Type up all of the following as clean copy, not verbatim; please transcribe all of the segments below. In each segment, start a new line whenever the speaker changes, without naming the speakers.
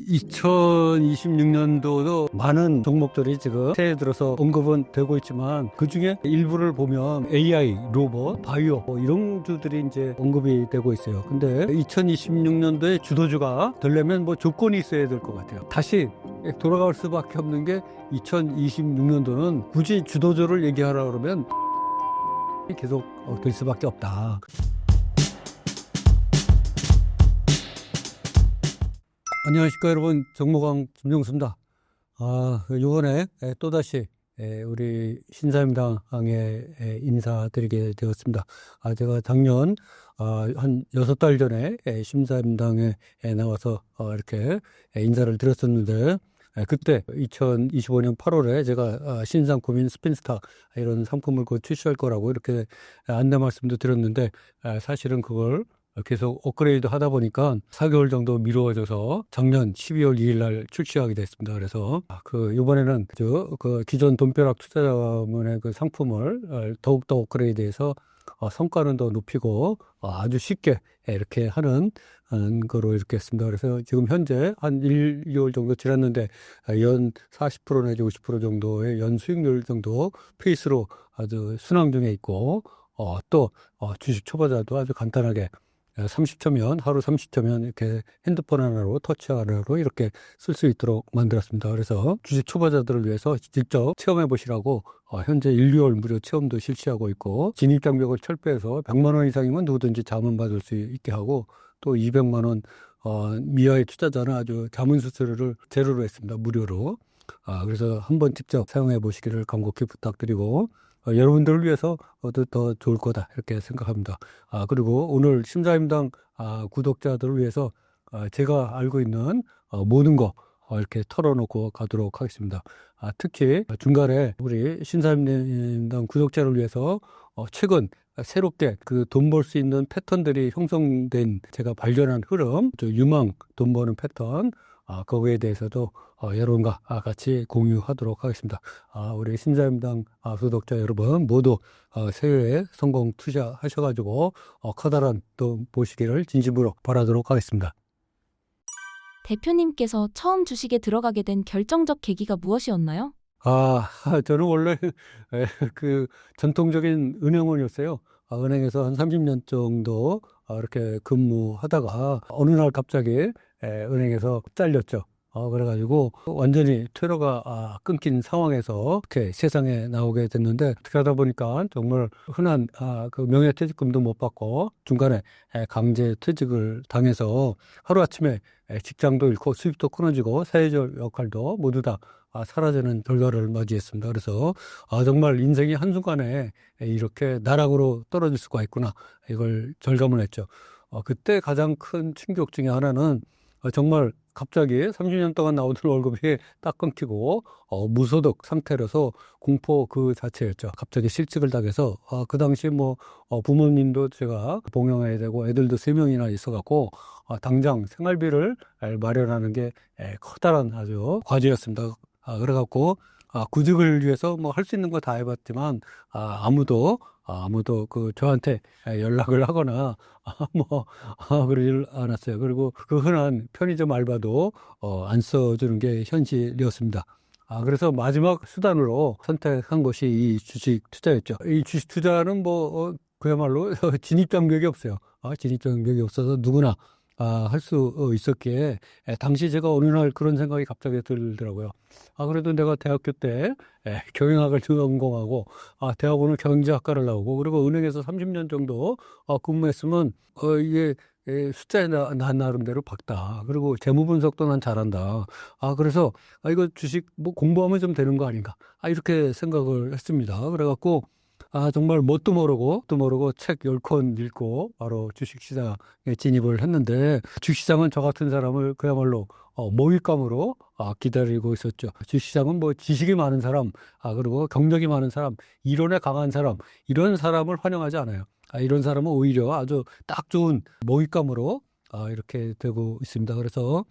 2026년도도 많은 종목들이 지금 새해 들어서 언급은 되고 있지만 그 중에 일부를 보면 AI, 로봇, 바이오 이런 주들이 이제 언급이 되고 있어요. 근데 2026년도에 주도주가 되려면 뭐 조건이 있어야 될 것 같아요. 다시 돌아갈 수밖에 없는 게 2026년도는 굳이 주도주를 얘기하라 그러면 계속 될 수밖에 없다. 안녕하십니까 여러분, 정모강 김종수입니다. 이번에 또다시 우리 신사임당에 인사드리게 되었습니다. 제가 작년 한 6달 전에 신사임당에 나와서 이렇게 인사를 드렸었는데, 그때 2025년 8월에 제가 신상 고민 스핀스타 이런 상품을 곧 출시할 거라고 이렇게 안내 말씀도 드렸는데, 사실은 그걸 계속 업그레이드 하다 보니까 4개월 정도 미루어져서 작년 12월 2일 날 출시하게 됐습니다. 그래서 이번에는 그 기존 돈벼락 투자자문의 그 상품을 더욱더 업그레이드해서 성과는 더 높이고 아주 쉽게 이렇게 하는 거로 이렇게 했습니다. 그래서 지금 현재 한 1, 2월 정도 지났는데 연 40% 내지 50% 정도의 연 수익률 정도 페이스로 아주 순항 중에 있고, 또 주식 초보자도 아주 간단하게 30초면, 하루 30초면 이렇게 핸드폰 하나로, 터치 하나로 이렇게 쓸 수 있도록 만들었습니다. 그래서 주식 초보자들을 위해서 직접 체험해 보시라고 현재 1, 2월 무료 체험도 실시하고 있고, 진입 장벽을 철폐해서 100만 원 이상이면 누구든지 자문 받을 수 있게 하고, 또 200만 원 미하의 투자자는 아주 자문 수수료를 제로로 했습니다. 무료로. 그래서 한번 직접 사용해 보시기를 간곡히 부탁드리고, 여러분들을 위해서 더 좋을 거다 이렇게 생각합니다. 그리고 오늘 심사임당 구독자들을 위해서 제가 알고 있는 모든 거 이렇게 털어놓고 가도록 하겠습니다. 특히 중간에 우리 신사임당 구독자를 위해서 최근 새롭게 그 돈 벌 수 있는 패턴들이 형성된, 제가 발견한 흐름, 유망 돈 버는 패턴, 거기에 대해서도 여러분과 같이 공유하도록 하겠습니다. 우리 신사임당 구독자 여러분 모두 새해에 성공 투자하셔가지고 커다란 돈 보시기를 진심으로 바라도록 하겠습니다.
대표님께서 처음 주식에 들어가게 된 결정적 계기가 무엇이었나요?
저는 원래 그 전통적인 은행원이었어요. 은행에서 한 30년 정도 이렇게 근무하다가 어느 날 갑자기 은행에서 잘렸죠. 그래가지고 완전히 퇴로가 끊긴 상황에서 이렇게 세상에 나오게 됐는데, 어떻게 하다 보니까 정말 흔한 그 명예퇴직금도 못 받고 중간에 강제 퇴직을 당해서 하루아침에 직장도 잃고 수입도 끊어지고 사회적 역할도 모두 다 사라지는 결과를 맞이했습니다. 그래서 정말 인생이 한순간에 이렇게 나락으로 떨어질 수가 있구나, 이걸 절감을 했죠. 그때 가장 큰 충격 중에 하나는 정말 갑자기 30년 동안 나오던 월급이 딱 끊기고 무소득 상태라서 공포 그 자체였죠. 갑자기 실직을 당해서 그 당시 부모님도 제가 봉양해야 되고 애들도 3명이나 있어갖고 당장 생활비를 마련하는 게 커다란 아주 과제였습니다. 그래갖고 구직을 위해서 할 수 있는 거 다 해봤지만 아무도 저한테 연락을 하거나 그러질 않았어요. 그리고 그 흔한 편의점 알바도 안 써주는 게 현실이었습니다. 그래서 마지막 수단으로 선택한 것이 이 주식 투자였죠. 이 주식 투자는 그야말로 진입 장벽이 없어요. 진입 장벽이 없어서 누구나 할 수 있었기에, 당시 제가 어느 날 그런 생각이 갑자기 들더라고요. 그래도 내가 대학교 때 경영학을 전공하고 대학원은 경제학과를 나오고, 그리고 은행에서 30년 정도 근무했으면 이게 숫자에 난 나름대로 박다. 그리고 재무 분석도 난 잘한다. 그래서 이거 주식 공부하면 좀 되는 거 아닌가, 이렇게 생각을 했습니다. 그래갖고 정말 뭣도 모르고 책 10권 읽고 바로 주식시장에 진입을 했는데, 주식시장은 저 같은 사람을 그야말로 먹잇감으로 기다리고 있었죠. 주식시장은 지식이 많은 사람, 그리고 경력이 많은 사람, 이론에 강한 사람, 이런 사람을 환영하지 않아요. 이런 사람은 오히려 아주 딱 좋은 먹잇감으로 이렇게 되고 있습니다. 그래서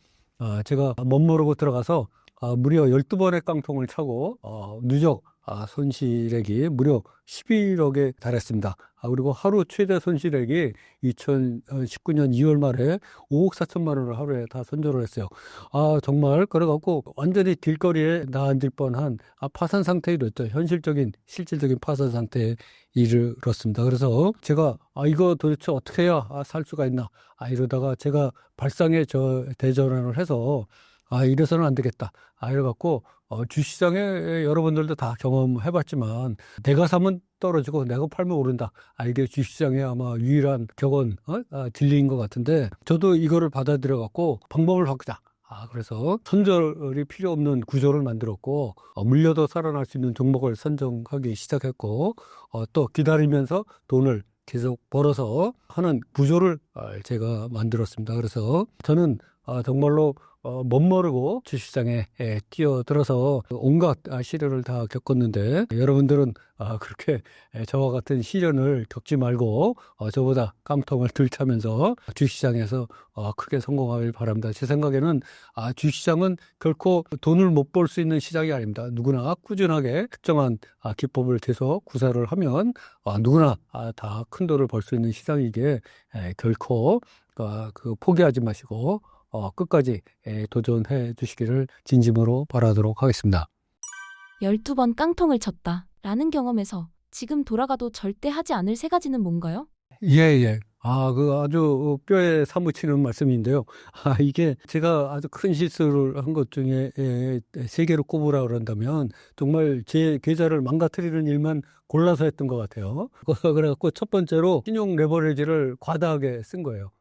제가 멋모르고 들어가서 무려 12번의 깡통을 차고 누적 손실액이 무려 11억에 달했습니다. 그리고 하루 최대 손실액이 2019년 2월 말에 5억 4천만 원을 하루에 다 손절을 했어요. 정말 그래갖고 완전히 길거리에 나앉을 뻔한 파산 상태에 이르렀죠. 실질적인 파산 상태에 이르렀습니다. 그래서 제가 이거 도대체 어떻게 해야 살 수가 있나 이러다가 제가 발상에 대전환을 해서 이래서는 안 되겠다. 이래갖고 주식시장에 여러분들도 다 경험해봤지만 내가 사면 떨어지고 내가 팔면 오른다. 이게 주식시장의 아마 유일한 격언, 진리인 것 같은데 저도 이거를 받아들여갖고 방법을 바꾸자. 그래서 손절이 필요 없는 구조를 만들었고 물려도 살아날 수 있는 종목을 선정하기 시작했고 또 기다리면서 돈을 계속 벌어서 하는 구조를 제가 만들었습니다. 그래서 저는 정말로 멋모르고 주식시장에 뛰어들어서 온갖 시련을 다 겪었는데 여러분들은 그렇게 저와 같은 시련을 겪지 말고 저보다 깡통을 들차면서 주식시장에서 크게 성공하길 바랍니다. 제 생각에는 주식시장은 결코 돈을 못 벌 수 있는 시장이 아닙니다. 누구나 꾸준하게 특정한 기법을 계속 구사를 하면 누구나 다 큰 돈을 벌 수 있는 시장이기에 결코 포기하지 마시고 끝까지 도전해 주시기를 진심으로 바라도록 하겠습니다.
12번 깡통을 쳤다. 라는 경험에서 지금 돌아가도 절대 하지 않을 세 가지는 뭔가요?
예. 아주 뼈에 사무치는 말씀인데요. 이게 제가 아주 큰 실수를 한 것 중에 세 개로 꼽으라 그런다면 정말 제 계좌를 망가뜨리는 일만 골라서 했던 것 같아요. 그래갖고 첫 번째로 신용 레버리지를 과다하게 쓴 거예요.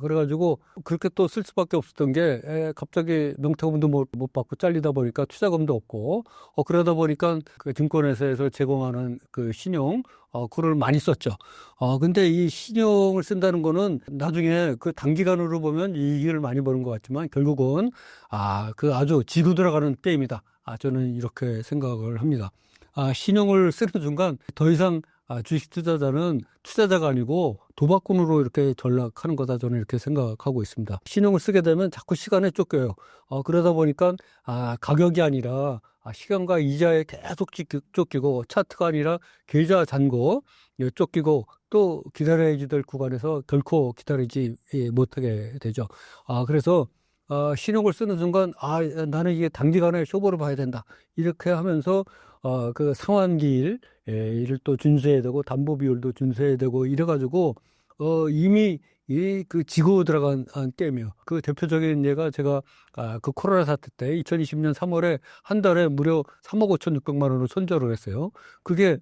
그래가지고 그렇게 또 쓸 수밖에 없었던 게 갑자기 명태금도 못 받고 잘리다 보니까 투자금도 없고 그러다 보니까 그 증권회사에서 제공하는 그 신용 그걸 많이 썼죠. 근데 이 신용을 쓴다는 거는 나중에 그 단기간으로 보면 이익을 많이 버는 것 같지만 결국은 그 아주 지고 들어가는 게임이다. 저는 이렇게 생각을 합니다. 신용을 쓰는 순간 더 이상 주식 투자자는 투자자가 아니고 도박꾼으로 이렇게 전락하는 거다 저는 이렇게 생각하고 있습니다. 신용을 쓰게 되면 자꾸 시간에 쫓겨요. 그러다 보니까 가격이 아니라 시간과 이자에 계속 쫓기고 차트가 아니라 계좌 잔고 쫓기고 또 기다려야지 될 구간에서 결코 기다리지 못하게 되죠. 그래서 신용을 쓰는 순간 나는 이게 단기간에 쇼부를 봐야 된다 이렇게 하면서 그 상환기일 이를 또 준수해야 되고 담보 비율도 준수해야 되고 이래가지고 이미 그 지고 들어간 게임이요. 그 대표적인 예가 제가 그 코로나 사태 때 2020년 3월에 한 달에 무려 3억 5,600만 원을 손절을 했어요. 그게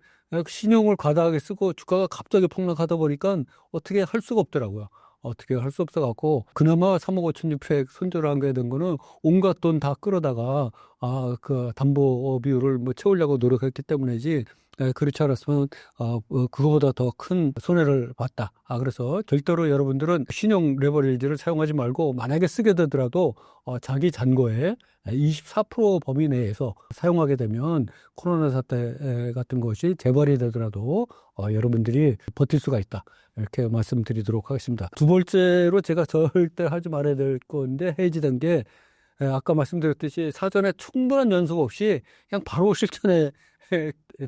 신용을 과다하게 쓰고 주가가 갑자기 폭락하다 보니까 어떻게 할 수가 없더라고요. 어떻게 할 수 없어갖고 그나마 3억 5,600 손절을 하게 된 거는 온갖 돈 다 끌어다가 그 담보 비율을 채우려고 노력했기 때문이지 그렇지 않았으면 그거보다 더 큰 손해를 봤다. 그래서 절대로 여러분들은 신용 레버리지를 사용하지 말고 만약에 쓰게 되더라도 자기 잔고의 24% 범위 내에서 사용하게 되면 코로나 사태 같은 것이 재발이 되더라도 여러분들이 버틸 수가 있다. 이렇게 말씀드리도록 하겠습니다. 두 번째로 제가 절대 하지 말아야 될 건데 해지된 게 아까 말씀드렸듯이 사전에 충분한 연습 없이 그냥 바로 실천에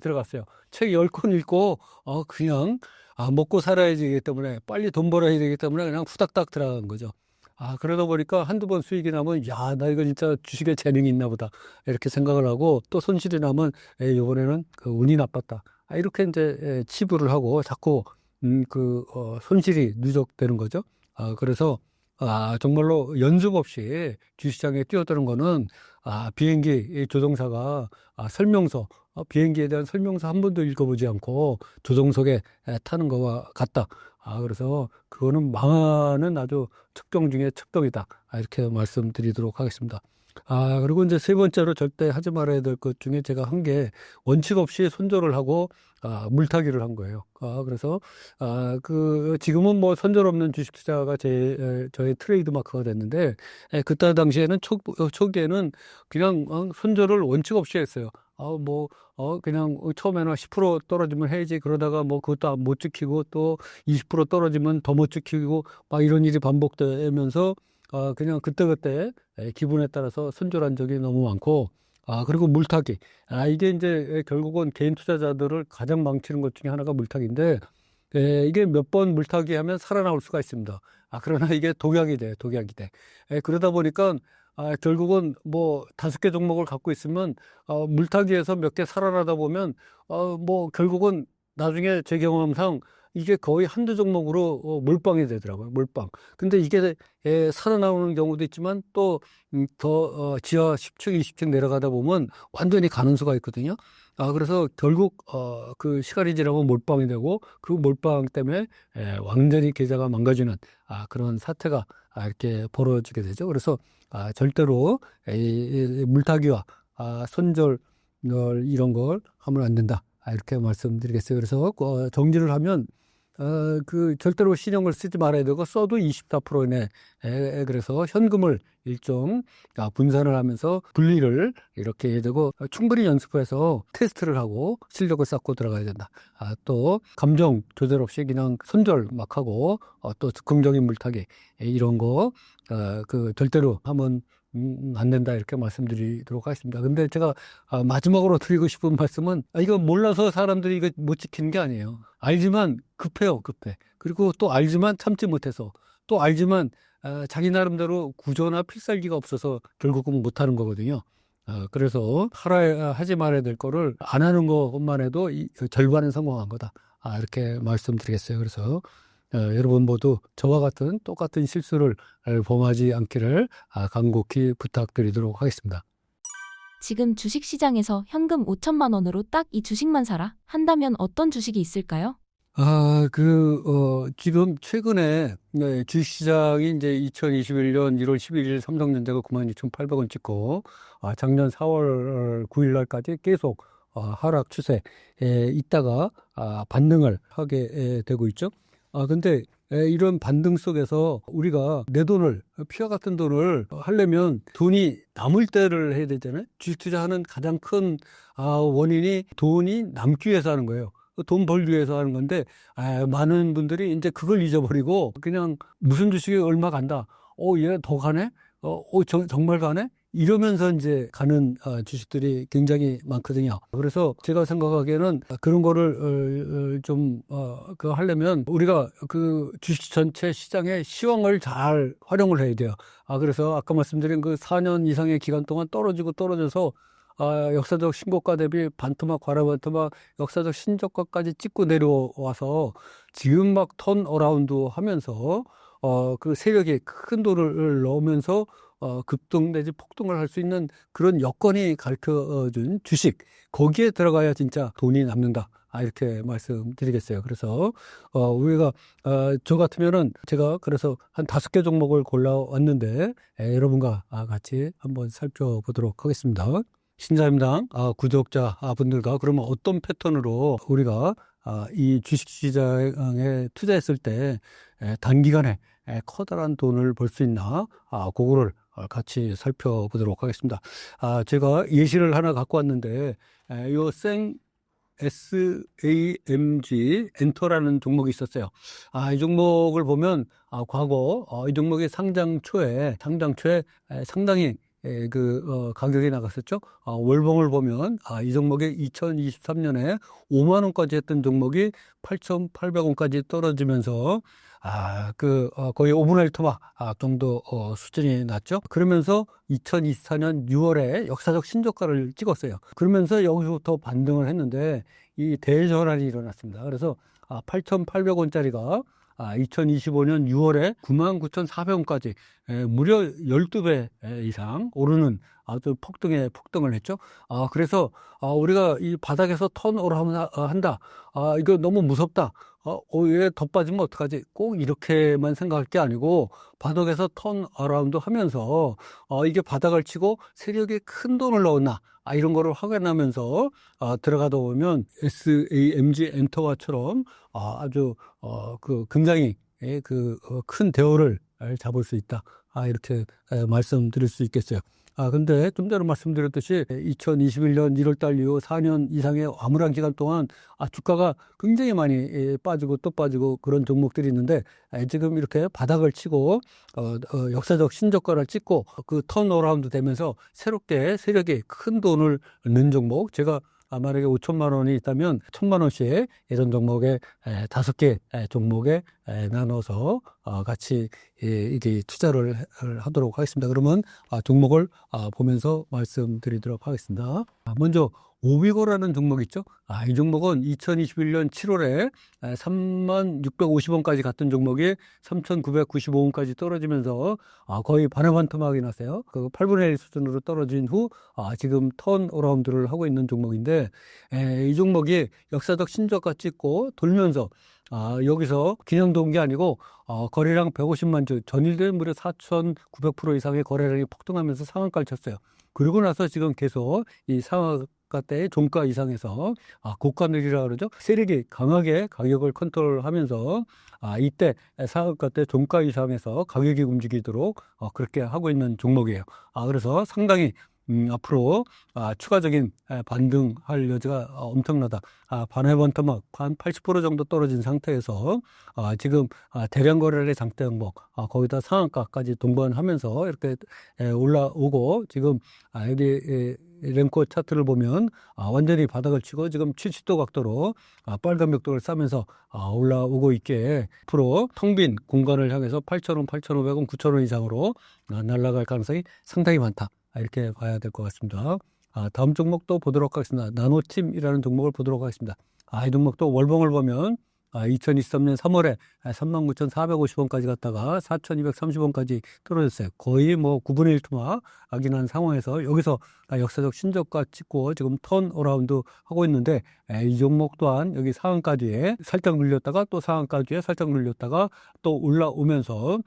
들어갔어요. 책 10권 읽고 그냥 먹고 살아야 되기 때문에 빨리 돈 벌어야 되기 때문에 그냥 후닥닥 들어간 거죠. 그러다 보니까 한두 번 수익이 나면 나 이거 진짜 주식에 재능이 있나 보다 이렇게 생각을 하고 또 손실이 나면 이번에는 그 운이 나빴다. 이렇게 이제 치부를 하고 자꾸 손실이 누적되는 거죠. 그래서 정말로 연습 없이 주식시장에 뛰어드는 거는 비행기 조종사가 설명서 비행기에 대한 설명서 한 번도 읽어보지 않고 조종석에 타는 거와 같다. 그래서 그거는 망하는 아주 척병 중에 척병이다. 이렇게 말씀드리도록 하겠습니다. 그리고 이제 세 번째로 절대 하지 말아야 될 것 중에 제가 한 게 원칙 없이 손절을 하고 물타기를 한 거예요. 그래서 지금은 뭐 손절 없는 주식 투자가 저의 트레이드 마크가 됐는데 그때 당시에는 초기에는 그냥 손절을 원칙 없이 했어요. 그냥 처음에는 10% 떨어지면 해야지 그러다가 그것도 못 지키고 또 20% 떨어지면 더 못 지키고 막 이런 일이 반복되면서 그냥 그때그때 기분에 따라서 손절한 적이 너무 많고 그리고 물타기. 이게 이제 결국은 개인 투자자들을 가장 망치는 것 중에 하나가 물타기인데, 이게 몇 번 물타기 하면 살아나올 수가 있습니다. 그러나 이게 독약이 돼, 독약이 돼. 그러다 보니까, 결국은 뭐 5개 종목을 갖고 있으면, 물타기에서 몇 개 살아나다 보면, 뭐 결국은 나중에 제 경험상 이게 거의 한두 종목으로 몰빵이 되더라고요, 몰빵. 근데 이게 살아나오는 경우도 있지만 또, 더, 지하 10층, 20층 내려가다 보면 완전히 가는 수가 있거든요. 그래서 결국, 그 시간이 지나면 몰빵이 되고 그 몰빵 때문에 완전히 계좌가 망가지는, 그런 사태가 이렇게 벌어지게 되죠. 그래서, 절대로 이 물타기와, 손절, 이런 걸 하면 안 된다. 이렇게 말씀드리겠어요. 그래서, 정리를 하면, 그 절대로 신용을 쓰지 말아야 되고 써도 24% 이내. 그래서 현금을 일종 분산을 하면서 분리를 이렇게 해야 되고, 충분히 연습해서 테스트를 하고 실력을 쌓고 들어가야 된다. 또 감정 조절 없이 그냥 손절 막 하고, 또 즉흥적인 물타기, 이런 거 그 절대로 하면 안 된다, 이렇게 말씀드리도록 하겠습니다. 근데 제가 마지막으로 드리고 싶은 말씀은, 이거 몰라서 사람들이 이거 못 지키는 게 아니에요. 알지만 급해요, 급해. 그리고 또 알지만 참지 못해서, 또 알지만 자기 나름대로 구조나 필살기가 없어서 결국은 못하는 거거든요. 그래서 하지 말아야 될 거를 안 하는 것만 해도 그 절반은 성공한 거다. 이렇게 말씀드리겠어요. 그래서 여러분 모두 저와 같은 똑같은 실수를 범하지 않기를 간곡히 부탁드리도록 하겠습니다.
지금 주식시장에서 현금 5천만 원으로 딱 이 주식만 사라 한다면 어떤 주식이 있을까요?
지금 최근에 주식시장이 이제 2021년 1월 11일 삼성전자가 96,800원 찍고, 작년 4월 9일 날까지 계속 하락 추세에 있다가 반등을 하게 되고 있죠. 근데 이런 반등 속에서 우리가 내 돈을, 피와 같은 돈을 하려면 돈이 남을 때를 해야 되잖아요. 주식 투자하는 가장 큰 원인이 돈이 남기 위해서 하는 거예요. 돈 벌기 위해서 하는 건데, 많은 분들이 이제 그걸 잊어버리고 그냥 무슨 주식이 얼마 간다. 얘 더 가네? 정말 가네? 이러면서 이제 가는 주식들이 굉장히 많거든요. 그래서 제가 생각하기에는 그런 거를 그거 하려면 우리가 그 주식 전체 시장의 시황을 잘 활용을 해야 돼요. 그래서 아까 말씀드린 그 4년 이상의 기간 동안 떨어져서 역사적 신고가 대비 반토막, 과라반토막, 역사적 신저가까지 찍고 내려와서 지금 막 턴 어라운드 하면서 그 세력이 큰 돈을 넣으면서 급등 내지 폭등을 할 수 있는 그런 여건이 가르쳐준 주식, 거기에 들어가야 진짜 돈이 남는다. 이렇게 말씀드리겠어요. 그래서 우리가 저 같으면은 제가 그래서 한 5개 종목을 골라왔는데 여러분과 같이 한번 살펴보도록 하겠습니다. 신사임당 구독자 분들과 그러면 어떤 패턴으로 우리가 이 주식시장에 투자했을 때 단기간에 커다란 돈을 벌 수 있나, 그거를 같이 살펴보도록 하겠습니다. 제가 예시를 하나 갖고 왔는데, 요 SAMG 엔터라는 종목이 있었어요. 이 종목을 보면 과거 이 종목이 상장 초에 상당히 가격이 나갔었죠. 월봉을 보면 이 종목이 2023년에 5만 원까지 했던 종목이 8,800원까지 떨어지면서 거의 5분의 1 토막 정도 수준이 났죠. 그러면서 2024년 6월에 역사적 신저가를 찍었어요. 그러면서 여기서부터 반등을 했는데 이 대전환이 일어났습니다. 그래서 8,800원짜리가 2025년 6월에 99,400원까지 무려 12배 이상 오르는 아주 폭등을 했죠. 그래서 우리가 이 바닥에서 턴오라 한다. 이거 너무 무섭다. 얘 더 빠지면 어떡하지? 꼭 이렇게만 생각할 게 아니고 바닥에서 턴 어라운드 하면서 이게 바닥을 치고 세력이 큰 돈을 넣었나? 이런 거를 확인하면서 들어가다 보면 SAMG 엔터와처럼 아주 굉장히 큰 대우를 잡을 수 있다. 이렇게 말씀드릴 수 있겠어요. 근데 좀 전에 말씀드렸듯이 2021년 1월 달 이후 4년 이상의 암울한 기간 동안 주가가 굉장히 많이 빠지고 또 빠지고 그런 종목들이 있는데 지금 이렇게 바닥을 치고 역사적 신저가를 찍고 그 턴어라운드 되면서 새롭게 세력이 큰 돈을 넣는 종목, 제가 만약에 5천만 원이 있다면 1,000만 원씩 이런 종목에 5개 종목에 나눠서 같이 이게 투자를 하도록 하겠습니다. 그러면 종목을 보면서 말씀드리도록 하겠습니다. 먼저 오비고라는 종목 있죠? 이 종목은 2021년 7월에 3650원까지 갔던 종목이 3995원까지 떨어지면서 거의 반토막이 났어요. 그 8분의 1 수준으로 떨어진 후 지금 턴어라운드를 하고 있는 종목인데 이 종목이 역사적 신저가 찍고 돌면서 여기서 그냥 돈 게 아니고 거래량 150만 주, 전일된 무려 4,900% 이상의 거래량이 폭등하면서 상한가를 쳤어요. 그러고 나서 지금 계속 이 상한가 때 종가 이상에서 고가늘이라 그러죠. 세력이 강하게 가격을 컨트롤하면서 이때 상한가 때 종가 이상에서 가격이 움직이도록 그렇게 하고 있는 종목이에요. 그래서 상당히 앞으로 추가적인 반등할 여지가 엄청나다. 반토막 한 80% 정도 떨어진 상태에서 지금 대량 거래의 장대 항목 거기다 상한가까지 동반하면서 이렇게 올라오고 지금 여기 랭코 차트를 보면 완전히 바닥을 치고 지금 70도 각도로 빨간 벽돌을 싸면서 올라오고 있게 앞으로 텅 빈 공간을 향해서 8,000원, 8,500원, 9,000원 이상으로 날아갈 가능성이 상당히 많다. 이렇게 봐야 될 것 같습니다. 다음 종목도 보도록 하겠습니다. 나노팀이라는 종목을 보도록 하겠습니다. 이 종목도 월봉을 보면 2023년 3월에 39,450원까지 갔다가 4,230원까지 떨어졌어요. 거의 뭐 9분의 1 투막이 난 상황에서 여기서 역사적 신저가 찍고 지금 턴어라운드 하고 있는데 이 종목 또한 여기 상한가 뒤에 살짝 눌렸다가 또 상한가 뒤에 살짝 눌렸다가 또 올라오면서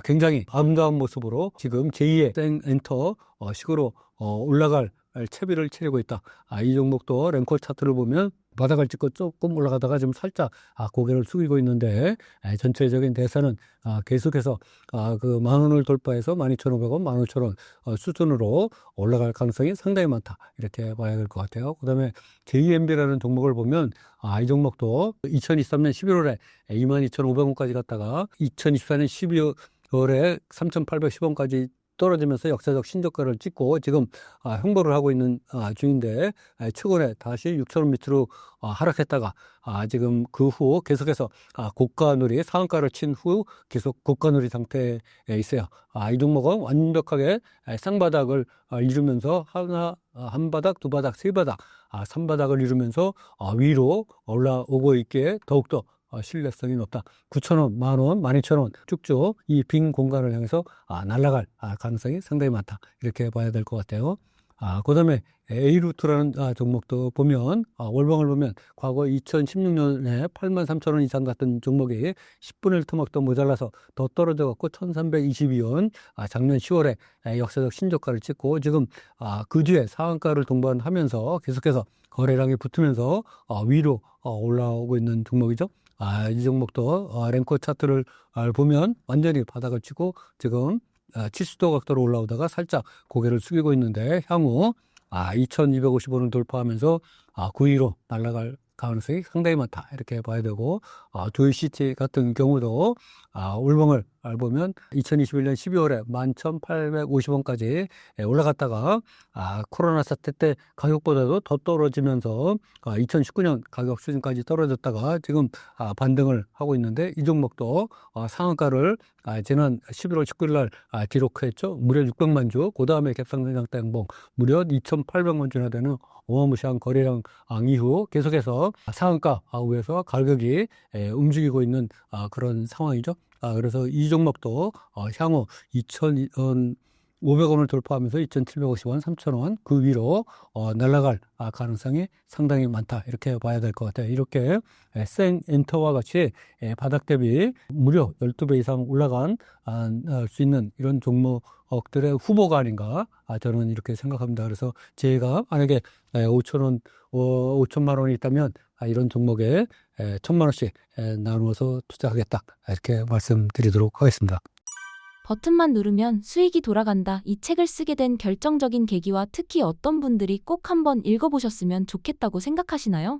굉장히 아름다운 모습으로 지금 제2의 생엔터 식으로 올라갈 채비를 차리고 있다. 이 종목도 랭콜 차트를 보면 바닥을 찍고 조금 올라가다가 지금 살짝 고개를 숙이고 있는데 전체적인 대사는 계속해서 그 10,000원을 돌파해서 12,500원, 15,000원 수준으로 올라갈 가능성이 상당히 많다. 이렇게 봐야 될 것 같아요. 그 다음에 JMB라는 종목을 보면 이 종목도 2023년 11월에 22,500원까지 갔다가 2024년 12월에 3,810원까지 떨어지면서 역사적 신저가를 찍고 지금 횡보를 하고 있는 중인데 최근에 다시 6,000원 밑으로 하락했다가 지금 그 후 계속해서 고가누리 상한가를 친 후 계속 고가누리 상태에 있어요. 이 종목은 완벽하게 쌍바닥을 이루면서 한 바닥, 두 바닥, 세 바닥, 3바닥을 이루면서 위로 올라오고 있기에 더욱더 신뢰성이 높다. 9,000원, 10,000원, 12,000원 쭉쭉 이 빈 공간을 향해서 날아갈 가능성이 상당히 많다. 이렇게 봐야 될 것 같아요. 그 다음에 A루트라는 종목도 보면 월봉을 보면 과거 2016년에 83,000원 이상 갔던 종목이 10분의 1 토막도 모자라서 더 떨어져 갖고 1,322원 작년 10월에 역사적 신저가를 찍고 지금 그 뒤에 상한가를 동반하면서 계속해서 거래량이 붙으면서 위로 올라오고 있는 종목이죠. 이 종목도 랭커 차트를 보면 완전히 바닥을 치고 지금 70도 각도로 올라오다가 살짝 고개를 숙이고 있는데 향후 2,250원을 돌파하면서 9위로 날아갈 가능성이 상당히 많다. 이렇게 봐야 되고 조이시티 같은 경우도 월봉을 보면 2021년 12월에 11,850원까지 올라갔다가 코로나 사태 때 가격보다도 더 떨어지면서 2019년 가격 수준까지 떨어졌다가 지금 반등을 하고 있는데 이 종목도 상한가를 지난 11월 19일 날 기록했죠. 무려 600만 주, 그 다음에 갭상승장대 행봉 무려 2,800만 주나 되는 어마무시한 거래량 이후 계속해서 상한가 위에서 가격이 움직이고 있는 그런 상황이죠. 그래서 이 종목도 향후 2,500원을 돌파하면서 2,750원, 3,000원 그 위로 날아갈 가능성이 상당히 많다. 이렇게 봐야 될 것 같아요. 이렇게 생엔터와 같이 바닥 대비 무려 12배 이상 올라간 수 있는 이런 종목들의 후보가 아닌가 저는 이렇게 생각합니다. 그래서 제가 만약에 5천만 원이 있다면 이런 종목에 1,000만 원씩 나누어서 투자하겠다. 이렇게 말씀드리도록 하겠습니다.
버튼만 누르면 수익이 돌아간다. 이 책을 쓰게 된 결정적인 계기와 특히 어떤 분들이 꼭 한번 읽어보셨으면 좋겠다고 생각하시나요?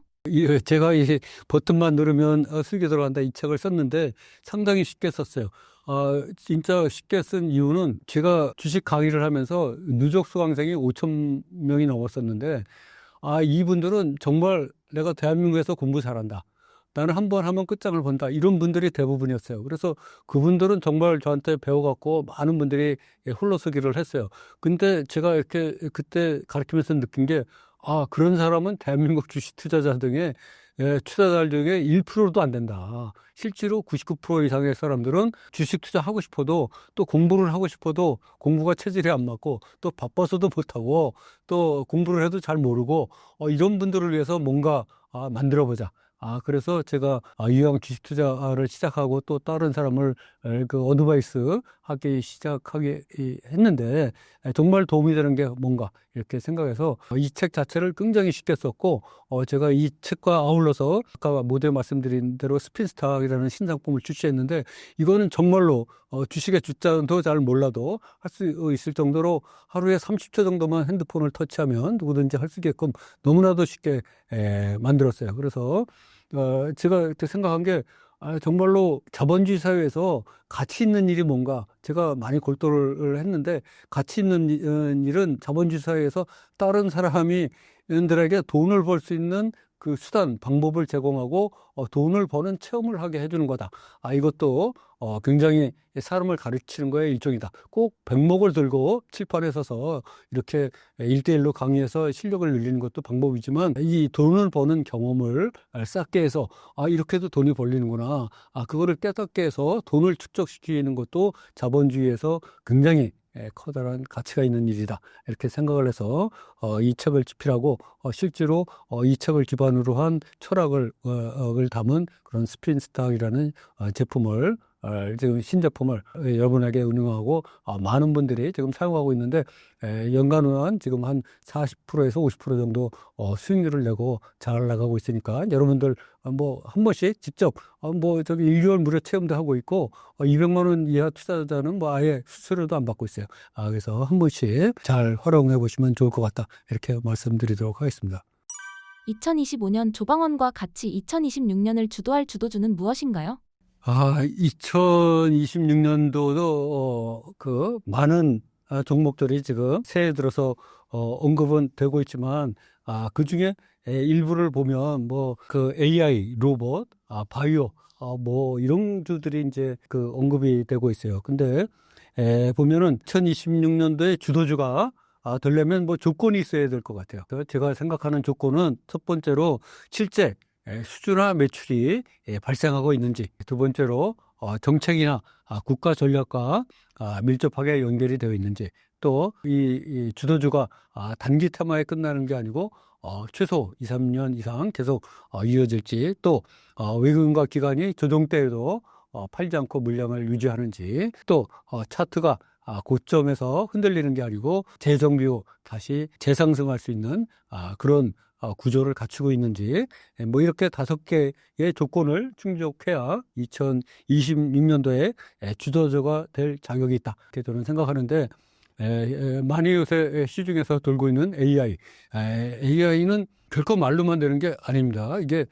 제가 이 버튼만 누르면 수익이 들어간다 이 책을 썼는데 상당히 쉽게 썼어요. 진짜 쉽게 쓴 이유는 제가 주식 강의를 하면서 누적 수강생이 5천 명이 넘었었는데 이분들은 정말 내가 대한민국에서 공부 잘한다. 나는 한 번 하면 끝장을 본다. 이런 분들이 대부분이었어요. 그래서 그분들은 정말 저한테 배워갖고 많은 분들이 홀로서기를 했어요. 근데 제가 이렇게 그때 가르치면서 느낀 게, 그런 사람은 대한민국 주식 투자자 등의 투자자 중에 1%도 안 된다. 실제로 99% 이상의 사람들은 주식 투자하고 싶어도 또 공부를 하고 싶어도 공부가 체질이 안 맞고 또 바빠서도 못하고 또 공부를 해도 잘 모르고 이런 분들을 위해서 뭔가 만들어보자. 그래서 제가 유형 주식 투자를 시작하고 또 다른 사람을 그 어드바이스 하기 시작하게 했는데 정말 도움이 되는 게 뭔가 이렇게 생각해서 이 책 자체를 굉장히 쉽게 썼고 제가 이 책과 아울러서 아까 모두에 말씀드린 대로 스핀스탁이라는 신상품을 출시했는데 이거는 정말로 주식의 주자도 잘 몰라도 할 수 있을 정도로 하루에 30초 정도만 핸드폰을 터치하면 누구든지 할 수 있게끔 너무나도 쉽게 만들었어요. 그래서 제가 그때 생각한 게 정말로 자본주의 사회에서 가치 있는 일이 뭔가 제가 많이 골똘을 했는데 가치 있는 일은 자본주의 사회에서 다른 사람이 들에게 돈을 벌 수 있는 그 수단, 방법을 제공하고 돈을 버는 체험을 하게 해주는 거다. 이것도 굉장히 사람을 가르치는 거의 일종이다. 꼭 백목을 들고 칠판에 서서 이렇게 1대1로 강의해서 실력을 늘리는 것도 방법이지만 이 돈을 버는 경험을 쌓게 해서 이렇게도 돈이 벌리는구나. 그거를 깨닫게 해서 돈을 축적시키는 것도 자본주의에서 굉장히 커다란 가치가 있는 일이다. 이렇게 생각을 해서 이 책을 집필하고 실제로 이 책을 기반으로 한 철학을 담은 그런 스핀스탁이라는 제품을 지금 신제품을 여러분에게 운영하고 많은 분들이 지금 사용하고 있는데 연간은 지금 한 40%에서 50% 정도 수익률을 내고 잘 나가고 있으니까 여러분들 뭐 한 번씩 직접 저기 1개월 무료 체험도 하고 있고 200만 원 이하 투자자는 뭐 아예 수수료도 안 받고 있어요. 그래서 한 번씩 잘 활용해 보시면 좋을 것 같다. 이렇게 말씀드리도록 하겠습니다.
2025년 조방원과 같이 2026년을 주도할 주도주는 무엇인가요?
2026년도도 그 많은 종목들이 지금 새해 들어서 언급은 되고 있지만 그 중에 일부를 보면 뭐 그 AI, 로봇, 바이오 뭐 이런 주들이 이제 그 언급이 되고 있어요. 근데 보면은 2026년도에 주도주가 되려면 뭐 조건이 있어야 될 것 같아요. 그래서 제가 생각하는 조건은 첫 번째로 실제 수주나 매출이 발생하고 있는지, 두 번째로 정책이나 국가 전략과 밀접하게 연결이 되어 있는지, 또 이 주도주가 단기 테마에 끝나는 게 아니고 최소 2, 3년 이상 계속 이어질지, 또 외국인과 기관이 조정 때에도 팔지 않고 물량을 유지하는지, 또 차트가 고점에서 흔들리는 게 아니고 재정비 후 다시 재상승할 수 있는 그런 구조를 갖추고 있는지, 뭐 이렇게 5개의 조건을 충족해야 2026년도에 주도주가 될 자격이 있다. 이렇게 저는 생각하는데, 많이 요새 시중에서 돌고 있는 AI는 결코 말로만 되는 게 아닙니다. 이게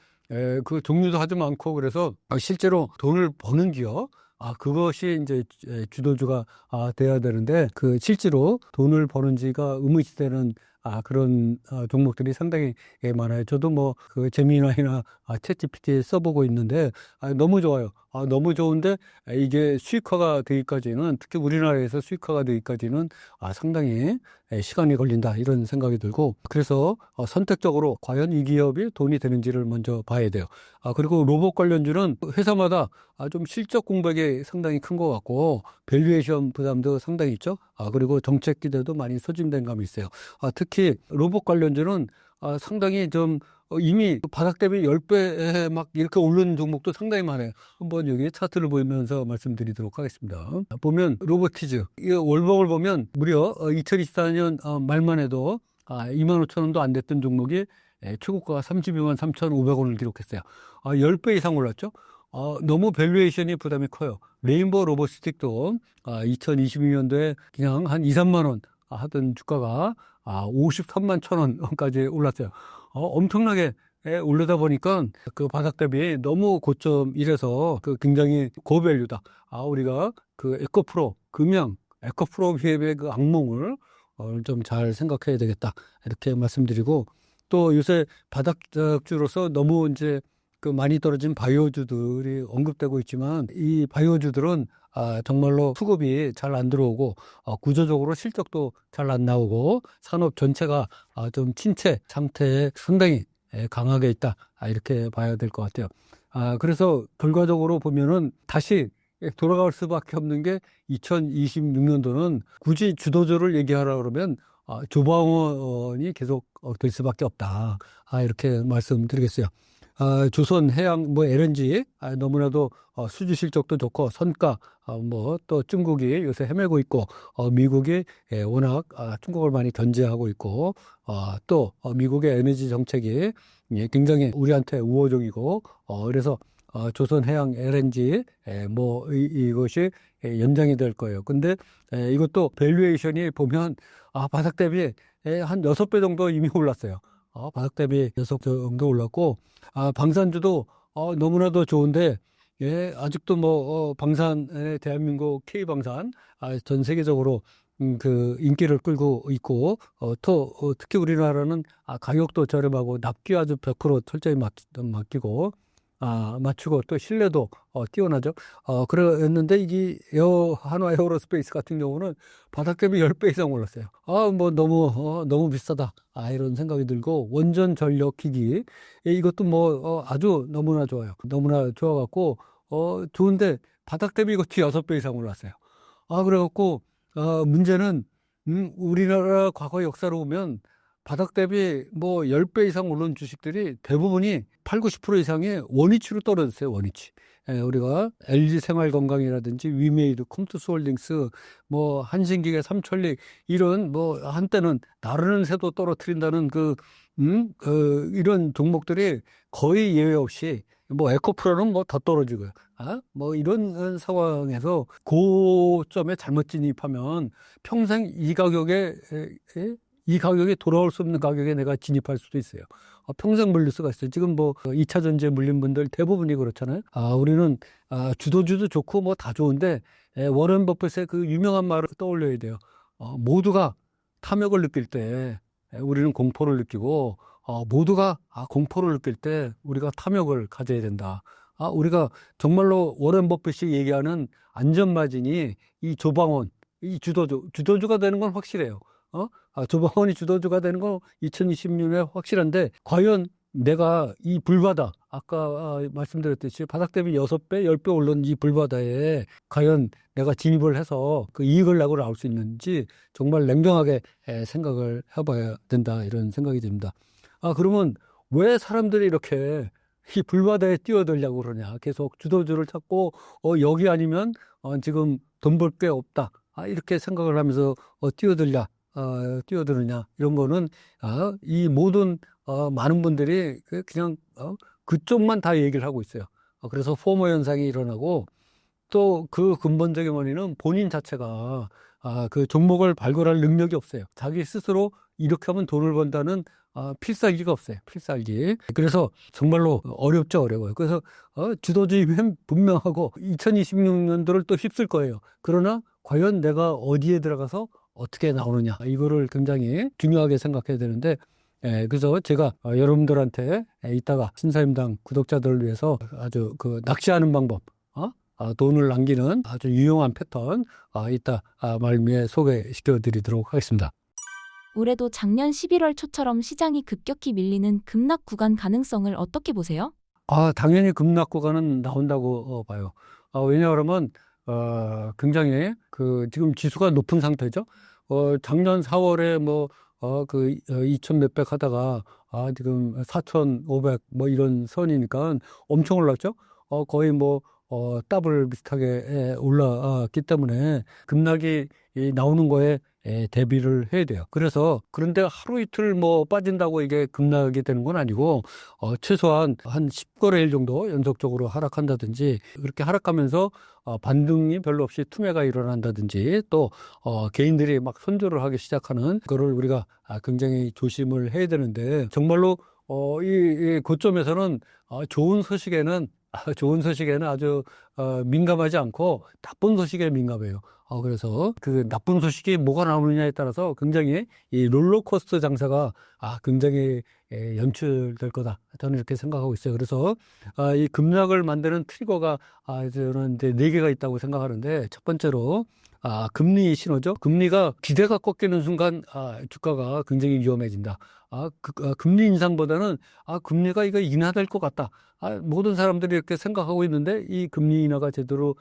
그 종류도 아주 많고, 그래서 실제로 돈을 버는 기업, 그것이 이제 주도주가 돼야 되는데, 그 실제로 돈을 버는지가 의문시되는 그런 종목들이 상당히 많아요. 저도 뭐 그 제미나이나 챗GPT 써보고 있는데 너무 좋아요. 너무 좋은데 이게 수익화가 되기까지는, 특히 우리나라에서 수익화가 되기까지는 상당히 시간이 걸린다, 이런 생각이 들고, 그래서 선택적으로 과연 이 기업이 돈이 되는지를 먼저 봐야 돼요. 그리고 로봇 관련주는 회사마다 좀 실적 공백이 상당히 큰 것 같고 밸류에이션 부담도 상당히 있죠. 그리고 정책 기대도 많이 소진된 감이 있어요. 특히 로봇 관련주는 상당히 좀 이미 바닥 대비 10배 막 이렇게 오르는 종목도 상당히 많아요. 한번 여기 차트를 보면서 말씀드리도록 하겠습니다. 보면 로보티즈, 이 월봉을 보면 무려 2024년 말만 해도 25,000원도 안 됐던 종목이 최고가가 32만 3,500원을 기록했어요. 10배 이상 올랐죠. 너무 밸류에이션이 부담이 커요. 레인보우 로보스틱도 2022년도에 그냥 한 2, 3만 원 하던 주가가 53만 천 원까지 올랐어요. 엄청나게 올르다 보니까 그 바닥 대비 너무 고점이라서 그 굉장히 고밸류다. 우리가 그 에코프로 금양 에코프로 기업의 그 악몽을 좀 잘 생각해야 되겠다. 이렇게 말씀드리고, 또 요새 바닥주로서 너무 이제 그 많이 떨어진 바이오주들이 언급되고 있지만, 이 바이오주들은 정말로 수급이 잘 안 들어오고 구조적으로 실적도 잘 안 나오고 산업 전체가 좀 침체 상태에 상당히 강하게 있다. 이렇게 봐야 될 것 같아요. 그래서 결과적으로 보면은 다시 돌아갈 수밖에 없는 게 2026년도는 굳이 주도주를 얘기하라 그러면 조방원이 계속 될 수밖에 없다. 이렇게 말씀드리겠어요. 조선 해양 뭐 LNG 너무나도 수주 실적도 좋고 선가 뭐 또 중국이 요새 헤매고 있고 미국이 워낙 중국을 많이 견제하고 있고 또 미국의 에너지 정책이 굉장히 우리한테 우호적이고 그래서 조선 해양 LNG 뭐 이것이 연장이 될 거예요. 근데 이것도 밸류에이션이 보면 바닥 대비 한 6배 정도 이미 올랐어요. 바닥 대비 6배 정도 올랐고 방산주도 너무나도 좋은데 아직도 뭐 방산 대한민국 K방산 전 세계적으로 그 인기를 끌고 있고 또 특히 우리나라는 가격도 저렴하고 납기 아주 100% 철저히 맡기고 맞추고 또 신뢰도 뛰어나죠. 그랬는데 이게 한화 에어로스페이스 같은 경우는 바닥 대비 10배 이상 올랐어요. 뭐 너무 비싸다. 이런 생각이 들고, 원전 전력 기기 이것도 뭐 아주 너무나 좋아요. 너무나 좋아갖고 좋은데 바닥 대비 이것도 6배 이상 올랐어요. 그래갖고 문제는 우리나라 과거 역사로 보면 바닥 대비 뭐 10배 이상 오른 주식들이 대부분이 8, 90% 이상이 원위치로 떨어졌어요. 원위치. 우리가 LG 생활건강이라든지 위메이드, 컴투스홀딩스, 뭐 한신기계, 삼천릭 이런 뭐 한때는 나르는 새도 떨어뜨린다는 이런 종목들이 거의 예외 없이 뭐 에코프로는 뭐 더 떨어지고요. 뭐 이런 상황에서 고점에 잘못 진입하면 평생 이 가격에 돌아올 수 없는 가격에 내가 진입할 수도 있어요. 평생 물릴 수가 있어요. 지금 뭐 2차 전지에 물린 분들 대부분이 그렇잖아요. 우리는 주도주도 좋고 뭐 다 좋은데 워런 버핏의 그 유명한 말을 떠올려야 돼요. 모두가 탐욕을 느낄 때 우리는 공포를 느끼고 모두가 공포를 느낄 때 우리가 탐욕을 가져야 된다. 우리가 정말로 워런 버핏이 얘기하는 안전마진이 이 조방원, 이 주도주가 되는 건 확실해요. 조방원이 주도주가 되는 건 2020년에 확실한데, 과연 내가 이 불바다, 아까 말씀드렸듯이 바닥 대비 6배, 10배 오른 이 불바다에 과연 내가 진입을 해서 그 이익을 내고 나올 수 있는지 정말 냉정하게 생각을 해봐야 된다, 이런 생각이 듭니다. 그러면 왜 사람들이 이렇게 이 불바다에 뛰어들려고 그러냐? 계속 주도주를 찾고 여기 아니면 지금 돈 벌 게 없다. 이렇게 생각을 하면서 뛰어드느냐, 이런 거는 이 모든 많은 분들이 그냥 그쪽만 다 얘기를 하고 있어요. 그래서 포모 현상이 일어나고, 또 그 근본적인 원인은 본인 자체가 그 종목을 발굴할 능력이 없어요. 자기 스스로 이렇게 하면 돈을 번다는 필살기가 없어요. 필살기. 그래서 정말로 어려워요. 그래서 주도주의면 분명하고 2026년도를 또 휩쓸 거예요. 그러나 과연 내가 어디에 들어가서 어떻게 나오느냐, 이거를 굉장히 중요하게 생각해야 되는데, 그래서 제가 여러분들한테 이따가 신사임당 구독자들을 위해서 아주 그 낚시하는 방법, 돈을 남기는 아주 유용한 패턴 이따 말미에 소개시켜 드리도록 하겠습니다.
올해도 작년 11월 초처럼 시장이 급격히 밀리는 급락 구간 가능성을 어떻게 보세요?
당연히 급락 구간은 나온다고 봐요. 왜냐하면 굉장히 지금 지수가 높은 상태죠. 작년 4월에 뭐 2천 몇백 하다가 지금 4,500 뭐 이런 선이니까 엄청 올랐죠. 거의 뭐 더블 비슷하게 올라왔기 때문에 급락이 나오는 거에 대비를 해야 돼요. 그래서 그런데 하루 이틀 뭐 빠진다고 이게 급락이 되는 건 아니고 최소한 한 10거래일 정도 연속적으로 하락한다든지 그렇게 하락하면서 반등이 별로 없이 투매가 일어난다든지 또 개인들이 막 손절을 하기 시작하는 그걸 우리가 굉장히 조심을 해야 되는데 정말로 이 고점에서는 좋은 소식에는 아주 민감하지 않고 나쁜 소식에 민감해요. 그래서 그 나쁜 소식이 뭐가 나오느냐에 따라서 굉장히 이 롤러코스터 장사가 굉장히 연출될 거다. 저는 이렇게 생각하고 있어요. 그래서 이 급락을 만드는 트리거가 저는 이제 4개가 있다고 생각하는데 첫 번째로 금리 신호죠. 금리가 기대가 꺾이는 순간 주가가 굉장히 위험해진다. 금리 인상보다는 금리가 이거 인하될 것 같다. 모든 사람들이 이렇게 생각하고 있는데 이 금리 인하가 제대로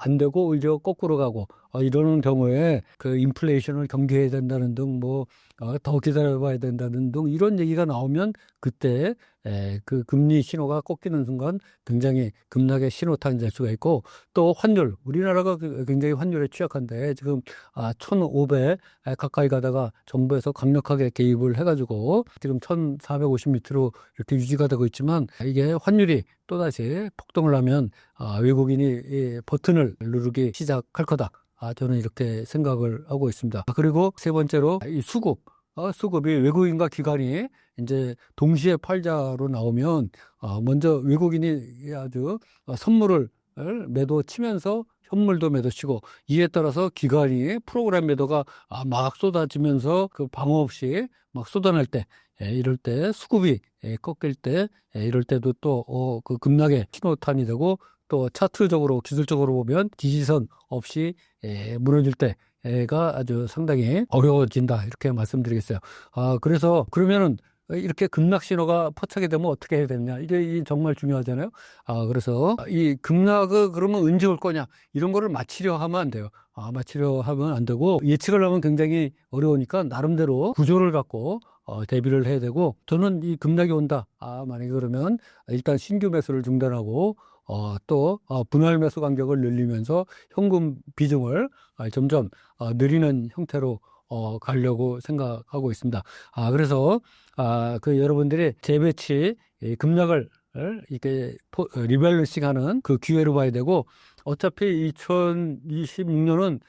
안 되고 오히려 거꾸로 가고 이러는 경우에 그 인플레이션을 경계해야 된다는 등 더 기다려봐야 된다는 등 이런 얘기가 나오면 그때 그 금리 신호가 꺾이는 순간 굉장히 급락의 신호탄이 될 수가 있고 또 환율 우리나라가 굉장히 환율에 취약한데 지금 1,500 가까이 가다가 정부에서 강력하게 개입을 해가지고 지금 1,450 밑으로 이렇게 유지가 되고 있지만 이게 환율이 또다시 폭등을 하면 외국인이 이 버튼을 누르기 시작할 거다. 저는 이렇게 생각을 하고 있습니다. 그리고 세 번째로 이 수급이 외국인과 기관이 이제 동시에 팔자로 나오면 먼저 외국인이 아주 선물을 매도 치면서 현물도 매도 치고 이에 따라서 기관이 프로그램 매도가 막 쏟아지면서 그 방어 없이 막 쏟아낼 때 이럴 때 수급이 꺾일 때 이럴 때도 또 그 급락의 신호탄이 되고 또 차트적으로 기술적으로 보면 지지선 없이 무너질 때가 아주 상당히 어려워진다 이렇게 말씀드리겠어요. 그래서 그러면은 이렇게 급락 신호가 포착이 되면 어떻게 해야 되느냐 이게 정말 중요하잖아요. 그래서 이 급락을 그러면 언제 올 거냐 이런 거를 맞추려 하면 안 돼요. 맞추려 하면 안 되고 예측을 하면 굉장히 어려우니까 나름대로 구조를 갖고 대비를 해야 되고 저는 이 급락이 온다. 만약에 그러면 일단 신규 매수를 중단하고 또 분할 매수 간격을 늘리면서 현금 비중을 점점 늘리는 형태로 가려고 생각하고 있습니다. 그래서 그 여러분들이 재배치 급락을 이렇게 리밸런싱하는 그 기회로 봐야 되고 어차피 2026년은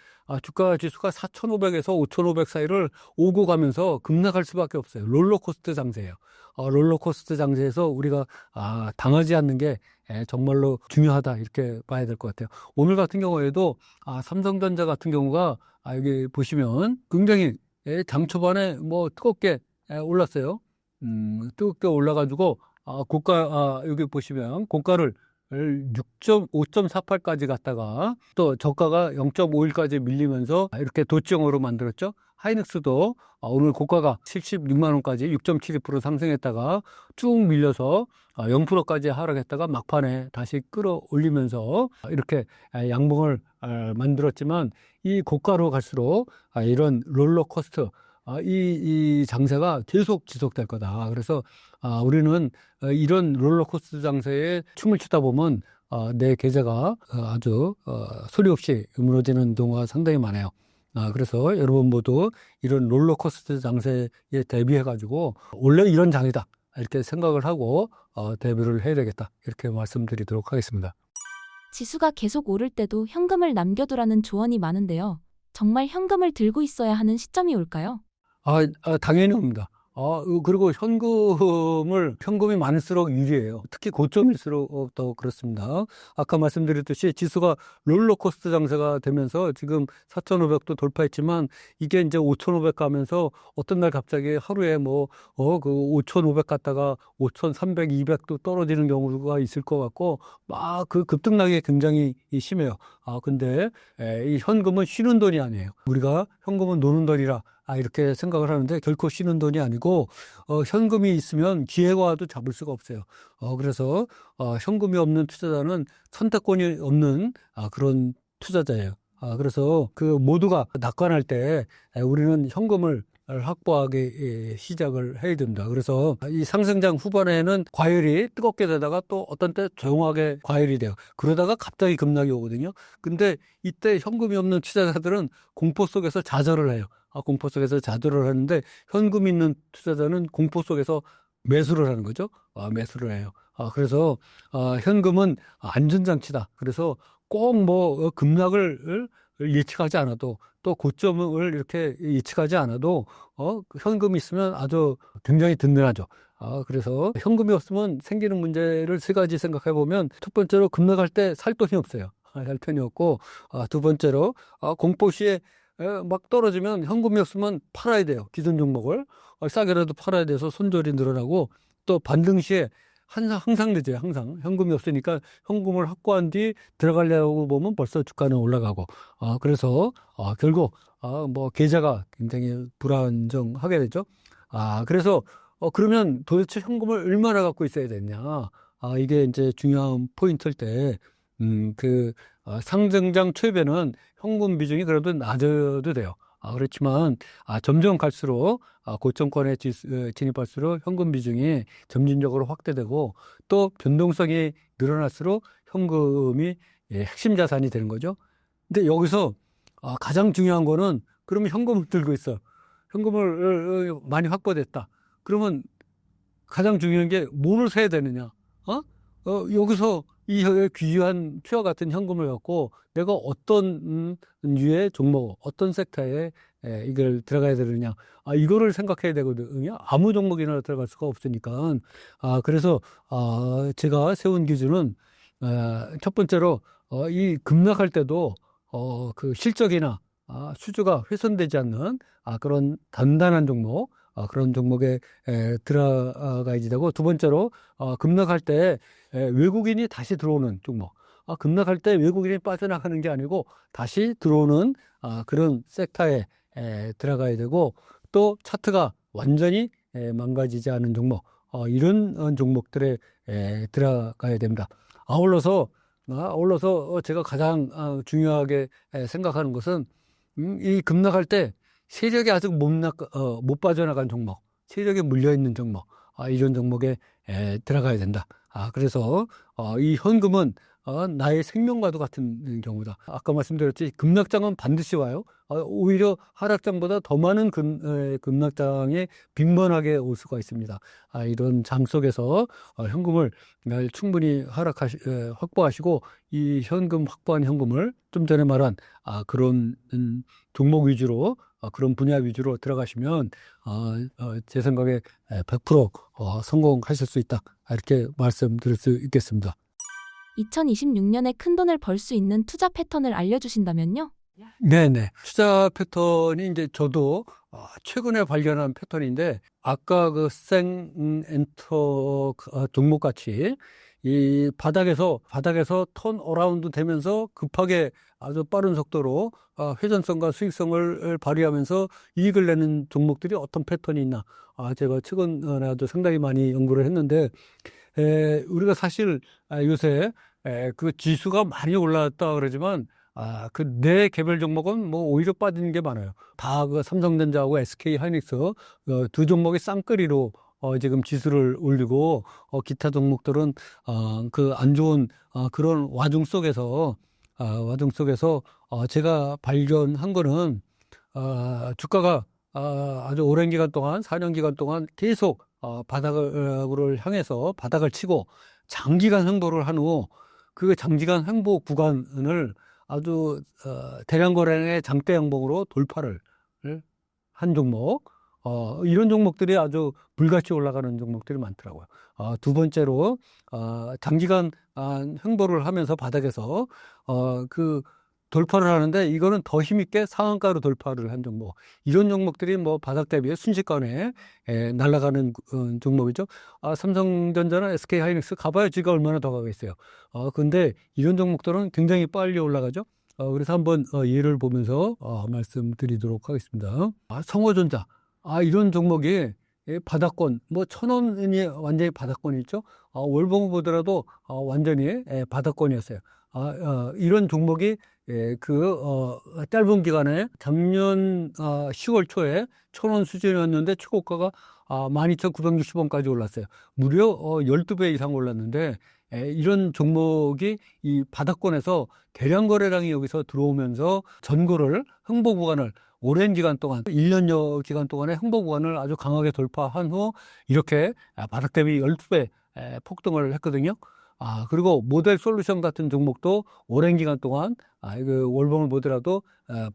주가 지수가 4,500에서 5,500 사이를 오고 가면서 급락할 수밖에 없어요. 롤러코스터 장세예요. 롤러코스터 장세에서 우리가 당하지 않는 게 정말로 중요하다 이렇게 봐야 될 것 같아요. 오늘 같은 경우에도 삼성전자 같은 경우가 여기 보시면 굉장히 장 초반에 뜨겁게 올랐어요. 뜨겁게 올라가지고 고가 여기 보시면 고가를 5.48까지 갔다가 또 저가가 0.51까지 밀리면서 이렇게 도치형으로 만들었죠. 하이닉스도 오늘 고가가 76만 원까지 6.72% 상승했다가 쭉 밀려서 0%까지 하락했다가 막판에 다시 끌어올리면서 이렇게 양봉을 만들었지만 이 고가로 갈수록 이런 롤러코스터 이 장세가 계속 지속될 거다. 그래서 우리는 이런 롤러코스터 장세에 춤을 추다 보면 내 계좌가 아주 소리 없이 무너지는 경우가 상당히 많아요. 그래서 여러분 모두 이런 롤러코스터 장세에 대비해가지고 원래 이런 장이다 이렇게 생각을 하고 대비를 해야 되겠다 이렇게 말씀드리도록 하겠습니다.
지수가 계속 오를 때도 현금을 남겨두라는 조언이 많은데요. 정말 현금을 들고 있어야 하는 시점이 올까요?
당연히 옵니다. 그리고 현금이 많을수록 유리해요. 특히 고점일수록 더 그렇습니다. 아까 말씀드렸듯이 지수가 롤러코스터 장세가 되면서 지금 4,500도 돌파했지만 이게 이제 5,500 가면서 어떤 날 갑자기 하루에 그 5,500 갔다가 5,300, 200도 떨어지는 경우가 있을 것 같고 막 그 급등락이 굉장히 심해요. 근데 이 현금은 쉬는 돈이 아니에요. 우리가 현금은 노는 돈이라 이렇게 생각을 하는데 결코 쉬는 돈이 아니고 현금이 있으면 기회와도 잡을 수가 없어요. 그래서 현금이 없는 투자자는 선택권이 없는 그런 투자자예요. 그래서 그 모두가 낙관할 때 우리는 현금을 확보하기 시작을 해야 됩니다. 그래서 이 상승장 후반에는 과열이 뜨겁게 되다가 또 어떤 때 조용하게 과열이 돼요. 그러다가 갑자기 급락이 오거든요. 근데 이때 현금이 없는 투자자들은 공포 속에서 좌절을 해요. 공포 속에서 좌절을 하는데 현금 있는 투자자는 공포 속에서 매수를 하는 거죠. 매수를 해요. 그래서 현금은 안전장치다. 그래서 꼭 뭐 급락을 예측하지 않아도 또 고점을 이렇게 예측하지 않아도 그 현금이 있으면 아주 굉장히 든든하죠. 그래서 현금이 없으면 생기는 문제를 세 가지 생각해 보면 첫 번째로 급락할 때 살 돈이 없어요. 살 돈이 없고 두 번째로 공포 시에 막 떨어지면 현금이 없으면 팔아야 돼요. 기존 종목을 싸게라도 팔아야 돼서 손절이 늘어나고 또 반등 시에 항상 늦어요. 항상 현금이 없으니까 현금을 확보한 뒤 들어가려고 보면 벌써 주가는 올라가고 그래서 결국 뭐 계좌가 굉장히 불안정하게 되죠. 그래서 그러면 도대체 현금을 얼마나 갖고 있어야 되냐? 이게 이제 중요한 포인트일 때 상승장 초입에는 현금 비중이 그래도 낮아도 돼요. 그렇지만 점점 갈수록 고점권에 진입할수록 현금 비중이 점진적으로 확대되고 또 변동성이 늘어날수록 현금이 핵심 자산이 되는 거죠. 근데 여기서 가장 중요한 거는 그러면 현금을 들고 있어. 현금을 많이 확보됐다. 그러면 가장 중요한 게 뭐를 사야 되느냐? 여기서 이 귀한 피와 같은 현금을 갖고 내가 어떤 류의 종목, 어떤 섹터에 이걸 들어가야 되느냐. 이거를 생각해야 되거든요. 아무 종목이나 들어갈 수가 없으니까. 그래서 제가 세운 기준은 첫 번째로 이 급락할 때도 그 실적이나 수주가 훼손되지 않는 그런 단단한 종목, 그런 종목에 들어가야지 되고, 두 번째로 급락할 때 외국인이 다시 들어오는 종목. 급락할 때 외국인이 빠져나가는 게 아니고 다시 들어오는 그런 섹터에 들어가야 되고, 또 차트가 완전히 망가지지 않은 종목, 이런 종목들에 들어가야 됩니다. 아울러서 제가 가장 중요하게 생각하는 것은 이 급락할 때 세력이 아직 못 빠져나간 종목, 세력에 물려있는 종목, 이런 종목에 들어가야 된다. 그래서 이 현금은 나의 생명과도 같은 경우다. 아까 말씀드렸지, 급락장은 반드시 와요. 오히려 하락장보다 더 많은 급락장에 빈번하게 올 수가 있습니다. 이런 장 속에서 현금을 충분히 확보하시고, 이 현금 확보한 현금을 좀 전에 말한 그런 종목 위주로, 그런 분야 위주로 들어가시면 제 생각에 100% 성공하실 수 있다. 이렇게 말씀드릴 수 있겠습니다.
2026년에 큰 돈을 벌 수 있는 투자 패턴을 알려주신다면요?
네네. 투자 패턴이 이제 저도 최근에 발견한 패턴인데, 아까 그 생엔터 종목 같이 이 바닥에서 턴 어라운드 되면서 급하게 아주 빠른 속도로 회전성과 수익성을 발휘하면서 이익을 내는 종목들이 어떤 패턴이 있나. 제가 최근에 아주 상당히 많이 연구를 했는데, 우리가 사실 요새 그 지수가 많이 올라왔다 그러지만 그 내 개별 종목은 뭐 오히려 빠지는 게 많아요. 다 그 삼성전자하고 SK 하이닉스 두 종목이 쌍끌이로 지금 지수를 올리고 기타 종목들은 그 안 좋은 그런 와중 속에서 제가 발견한 거는 주가가 아주 오랜 기간 동안 4년 기간 동안 계속 바닥을 향해서 바닥을 치고 장기간 횡보를 한 후 그 장기간 횡보 구간을 아주 대량 거래량의 장대 양봉으로 돌파를 한 종목, 이런 종목들이 아주 불같이 올라가는 종목들이 많더라고요. 두 번째로 장기간 횡보를 하면서 바닥에서 그 돌파를 하는데, 이거는 더 힘있게 상한가로 돌파를 한 종목. 이런 종목들이 뭐 바닥 대비에 순식간에 날아가는 종목이죠. 삼성전자나 SK 하이닉스 가봐야 지가 얼마나 더 가겠어요. 근데 이런 종목들은 굉장히 빨리 올라가죠. 그래서 한번 예를 보면서 말씀드리도록 하겠습니다. 성호전자. 이런 종목이 바닥권, 뭐 1,000원이 완전히 바닥권이 있죠. 월봉을 보더라도 완전히 바닥권이었어요. 이런 종목이 짧은 기간에 작년 10월 초에 1,000원 수준이었는데 최고가가 12,960원까지 올랐어요. 무려 12배 이상 올랐는데 이런 종목이 이 바닥권에서 대량 거래량이 여기서 들어오면서 전고를 흥보 구간을 오랜 기간 동안 1년여 기간 동안의 흥보 구간을 아주 강하게 돌파한 후 이렇게 바닥 대비 12배 폭등을 했거든요. 그리고 모델 솔루션 같은 종목도 오랜 기간 동안 월봉을 보더라도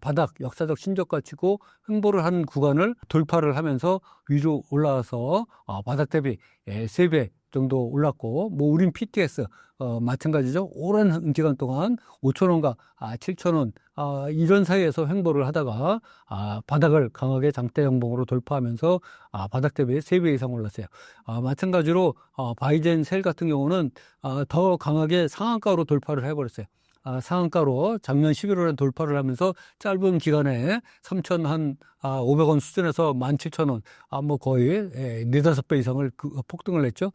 바닥 역사적 신저가 치고 횡보를 한 구간을 돌파를 하면서 위로 올라와서 바닥 대비 3배 정도 올랐고, 뭐 우린 PTS 마찬가지죠. 오랜 기간 동안 5,000원과 7,000원 이런 사이에서 횡보를 하다가 바닥을 강하게 장대 양봉으로 돌파하면서 바닥 대비 3배 이상 올랐어요. 마찬가지로 바이젠 셀 같은 경우는 더 강하게 상한가로 돌파를 해버렸어요. 상한가로 작년 11월에 돌파를 하면서 짧은 기간에 3,500원 수준에서 17,000원, 뭐 거의 4-5배 이상을 폭등을 했죠.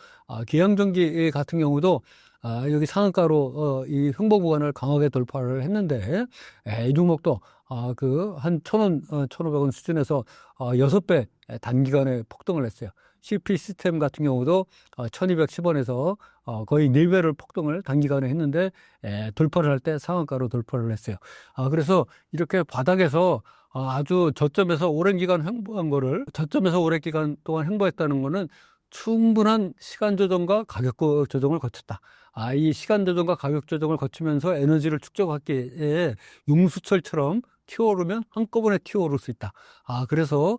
기왕전기 같은 경우도 여기 상한가로 이 횡보 구간을 강하게 돌파를 했는데, 이 종목도 한 1,000원, 1,500원 수준에서 6배 단기간에 폭등을 했어요. CP 시스템 같은 경우도 1,210원에서 거의 4배를 폭등을 단기간에 했는데 돌파를 할 때 상한가로 돌파를 했어요. 그래서 이렇게 바닥에서 아주 저점에서 오랜 기간 횡보한 거를 저점에서 오랜 기간 동안 횡보했다는 거는 충분한 시간 조정과 가격 조정을 거쳤다. 이 시간 조정과 가격 조정을 거치면서 에너지를 축적하기에 용수철처럼 튀어오르면 한꺼번에 튀어오를 수 있다. 그래서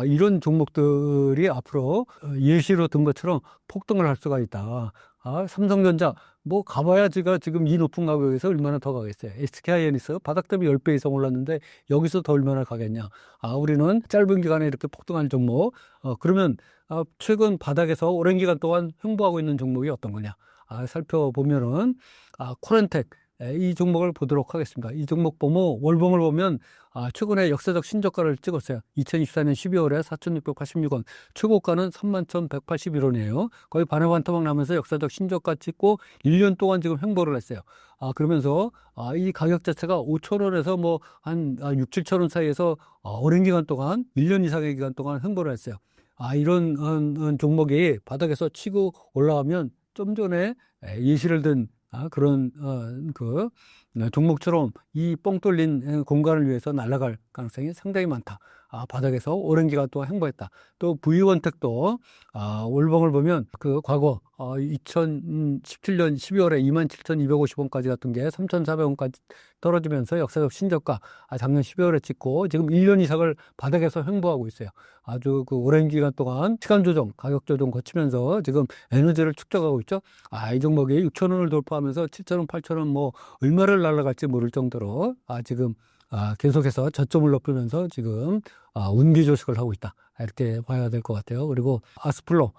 이런 종목들이 앞으로 예시로 든 것처럼 폭등을 할 수가 있다. 삼성전자 뭐 가봐야 제가 지금 이 높은 가격에서 얼마나 더 가겠어요. SK하이닉스 바닥 대비 10배 이상 올랐는데 여기서 더 얼마나 가겠냐. 우리는 짧은 기간에 이렇게 폭등한 종목, 그러면 최근 바닥에서 오랜 기간 동안 횡보하고 있는 종목이 어떤 거냐. 살펴보면은 코렌텍, 이 종목을 보도록 하겠습니다. 이 종목 보면 월봉을 보면 최근에 역사적 신저가를 찍었어요. 2024년 12월에 4,686원, 최고가는 31,181원이에요. 거의 반의 반토막 나면서 역사적 신저가 찍고 1년 동안 지금 횡보를 했어요. 그러면서 이 가격 자체가 5,000원에서 뭐 한 6, 7,000원 사이에서 오랜 기간 동안 1년 이상의 기간 동안 횡보를 했어요. 이런 종목이 바닥에서 치고 올라가면 좀 전에 예시를 든 그런 종목처럼 이 뻥 뚫린 공간을 위해서 날아갈 가능성이 상당히 많다. 바닥에서 오랜 기간 동안 횡보했다. 또 V원택도 월봉을 보면 과거 2017년 12월에 27,250원까지 갔던 게 3,400원까지 떨어지면서 역사적 신저가 작년 12월에 찍고 지금 1년 이상을 바닥에서 횡보하고 있어요. 아주 오랜 기간 동안 시간 조정, 가격 조정 거치면서 지금 에너지를 축적하고 있죠. 이 종목이 6,000원을 돌파하면서 7,000원, 8,000원 뭐 얼마를 날아갈지 모를 정도로 지금 계속해서 저점을 높이면서 지금 운기 조식을 하고 있다. 이렇게 봐야 될 것 같아요. 그리고 아스플로,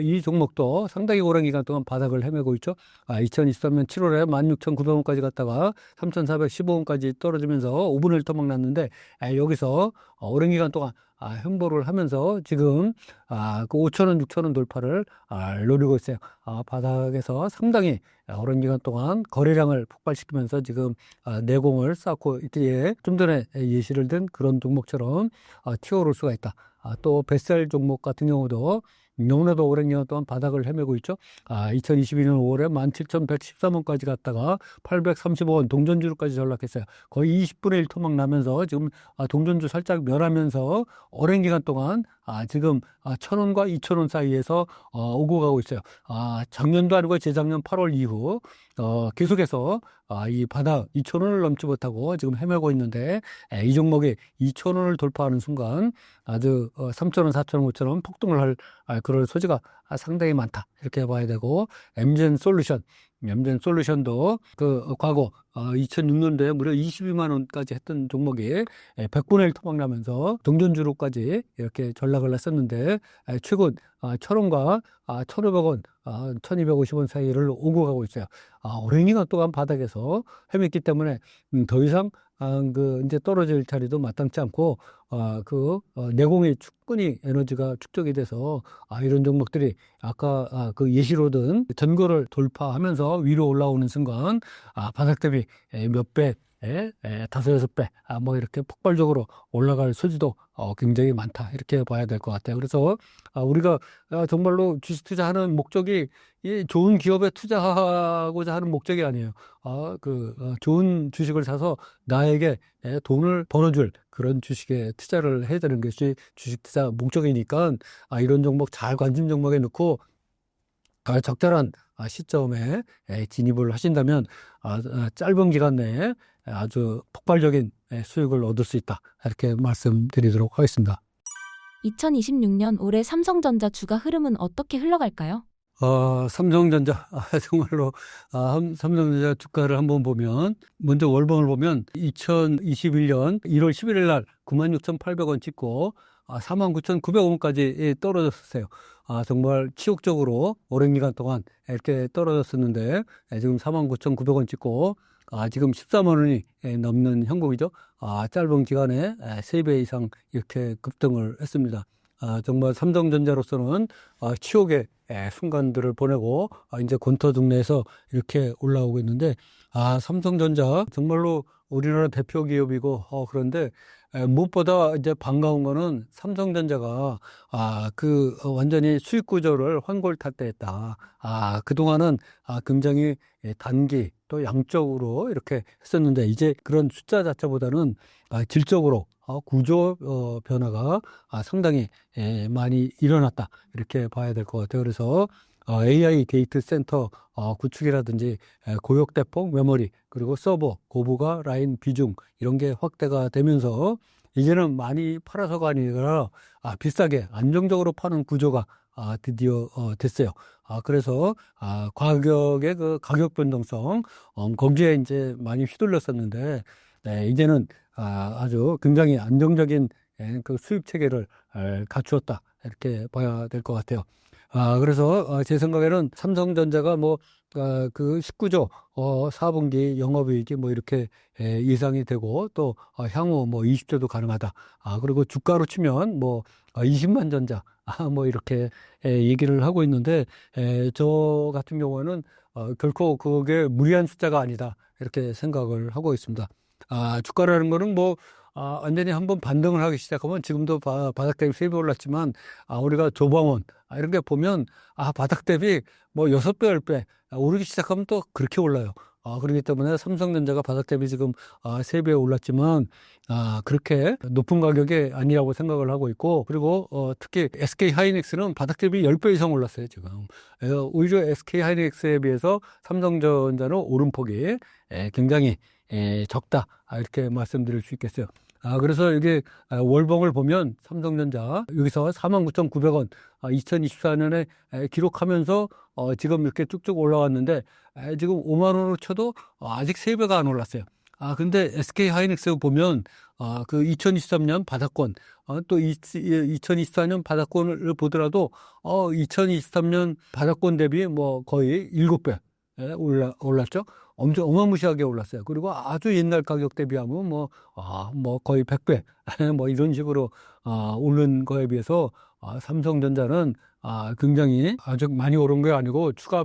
이 종목도 상당히 오랜 기간 동안 바닥을 헤매고 있죠. 2023년 7월에 16,900원까지 갔다가 3,415원까지 떨어지면서 5분의 1 토막 났는데, 여기서 오랜 기간 동안 횡보를 하면서 지금 5,000원, 6,000원 돌파를 노리고 있어요. 바닥에서 상당히 오랜 기간 동안 거래량을 폭발시키면서 지금 내공을 쌓고 있기에 좀 전에 예시를 든 그런 종목처럼 튀어오를 수가 있다. 또 뱃살 종목 같은 경우도 너무나도 오랜 기간 동안 바닥을 헤매고 있죠. 2022년 5월에 17,113원까지 갔다가 835원 동전주로까지 전락했어요. 거의 20분의 1 토막 나면서 지금 동전주 살짝 멸하면서 오랜 기간 동안 지금 1,000원과 2,000원 사이에서 오고 가고 있어요. 작년도 아니고 재작년 8월 이후 계속해서 이 바닥 2,000원을 넘지 못하고 지금 헤매고 있는데, 이 종목이 2,000원을 돌파하는 순간 아주 3,000원, 4,000원, 5,000원 폭등을 할 그럴 소지가 상당히 많다. 이렇게 봐야 되고, 엠젠 솔루션도 과거 2006년도에 무려 22만 원까지 했던 종목이 100분의 1 토막 나면서 동전주로까지 이렇게 전락을 했었는데, 최근 1,000원과 1,500원, 1,250원 사이를 오고 가고 있어요. 오랜 기간 동안 바닥에서 헤맸기 때문에 더 이상 이제 떨어질 자리도 마땅치 않고, 내공이 충분히 에너지가 축적이 돼서, 이런 종목들이 아까 예시로 든 전고를 돌파하면서 위로 올라오는 순간, 바닥 대비 몇 배 다섯 여섯 배, 뭐 이렇게 폭발적으로 올라갈 소지도 굉장히 많다. 이렇게 봐야 될 것 같아요. 그래서 우리가 정말로 주식 투자하는 목적이 이 좋은 기업에 투자하고자 하는 목적이 아니에요. 좋은 주식을 사서 나에게 돈을 벌어줄 그런 주식에 투자를 해야 되는 것이 주식 투자 목적이니까 이런 종목 잘 관심 종목에 넣고 적절한 시점에 진입을 하신다면 짧은 기간 내에 아주 폭발적인 수익을 얻을 수 있다. 이렇게 말씀드리도록 하겠습니다.
2026년 올해 삼성전자 주가 흐름은 어떻게 흘러갈까요?
삼성전자, 정말로, 삼성전자 주가를 한번 보면, 먼저 월봉을 보면, 2021년 1월 11일 날 96,800원 찍고, 49,900원까지 떨어졌어요. 정말 치욕적으로 오랜 기간 동안 이렇게 떨어졌었는데, 지금 49,900원 찍고, 지금 14만 원이 넘는 형국이죠. 짧은 기간에 3배 이상 이렇게 급등을 했습니다. 정말 삼성전자로서는 치욕의 순간들을 보내고 이제 권터중내에서 이렇게 올라오고 있는데 삼성전자 정말로 우리나라 대표 기업이고 그런데 무엇보다 이제 반가운 거는 삼성전자가 완전히 수익 구조를 환골탈태했다. 그동안은 굉장히 단기 또 양적으로 이렇게 했었는데 이제 그런 숫자 자체보다는 질적으로 구조 변화가 상당히 많이 일어났다. 이렇게 봐야 될 것 같아요. 그래서 AI 데이터 센터 구축이라든지 고역대폭 메모리 그리고 서버 고부가 라인 비중 이런 게 확대가 되면서 이제는 많이 팔아서가 아니라 비싸게 안정적으로 파는 구조가 드디어 됐어요. 그래서 가격의 그 가격 변동성 거기에 이제 많이 휘둘렸었는데 이제는 아주 굉장히 안정적인 그 수입 체계를 갖추었다. 이렇게 봐야 될 것 같아요. 그래서 제 생각에는 삼성전자가 그 19조 4분기 영업이익이 이렇게 예상이 되고 또 향후 20조도 가능하다. 그리고 주가로 치면 20만 전자 이렇게 얘기를 하고 있는데 저 같은 경우는 결코 그게 무리한 숫자가 아니다. 이렇게 생각을 하고 있습니다. 주가라는 거는 완전히 한번 반등을 하기 시작하면 지금도 바닥 대비 3배 올랐지만, 우리가 조방원, 이런 게 보면, 바닥 대비 6배, 10배 오르기 시작하면 또 그렇게 올라요. 그렇기 때문에 삼성전자가 바닥 대비 지금 3배 올랐지만, 그렇게 높은 가격이 아니라고 생각을 하고 있고, 그리고 특히 SK 하이닉스는 바닥 대비 10배 이상 올랐어요, 지금. 오히려 SK 하이닉스에 비해서 삼성전자는 오름폭이 굉장히 적다. 이렇게 말씀드릴 수 있겠어요. 그래서 이게 월봉을 보면 삼성전자 여기서 49,900원 2024년에 기록하면서 지금 이렇게 쭉쭉 올라왔는데 지금 5만 원으로 쳐도 아직 3배가 안 올랐어요. 근데 SK 하이닉스 보면 그 2023년 바닥권 또 2024년 바닥권을 보더라도 2023년 바닥권 대비 거의 7배 올랐죠. 엄청 어마무시하게 올랐어요. 그리고 아주 옛날 가격 대비하면 거의 100배 이런 식으로 오른 거에 비해서 삼성전자는 굉장히 아주 많이 오른 게 아니고 추가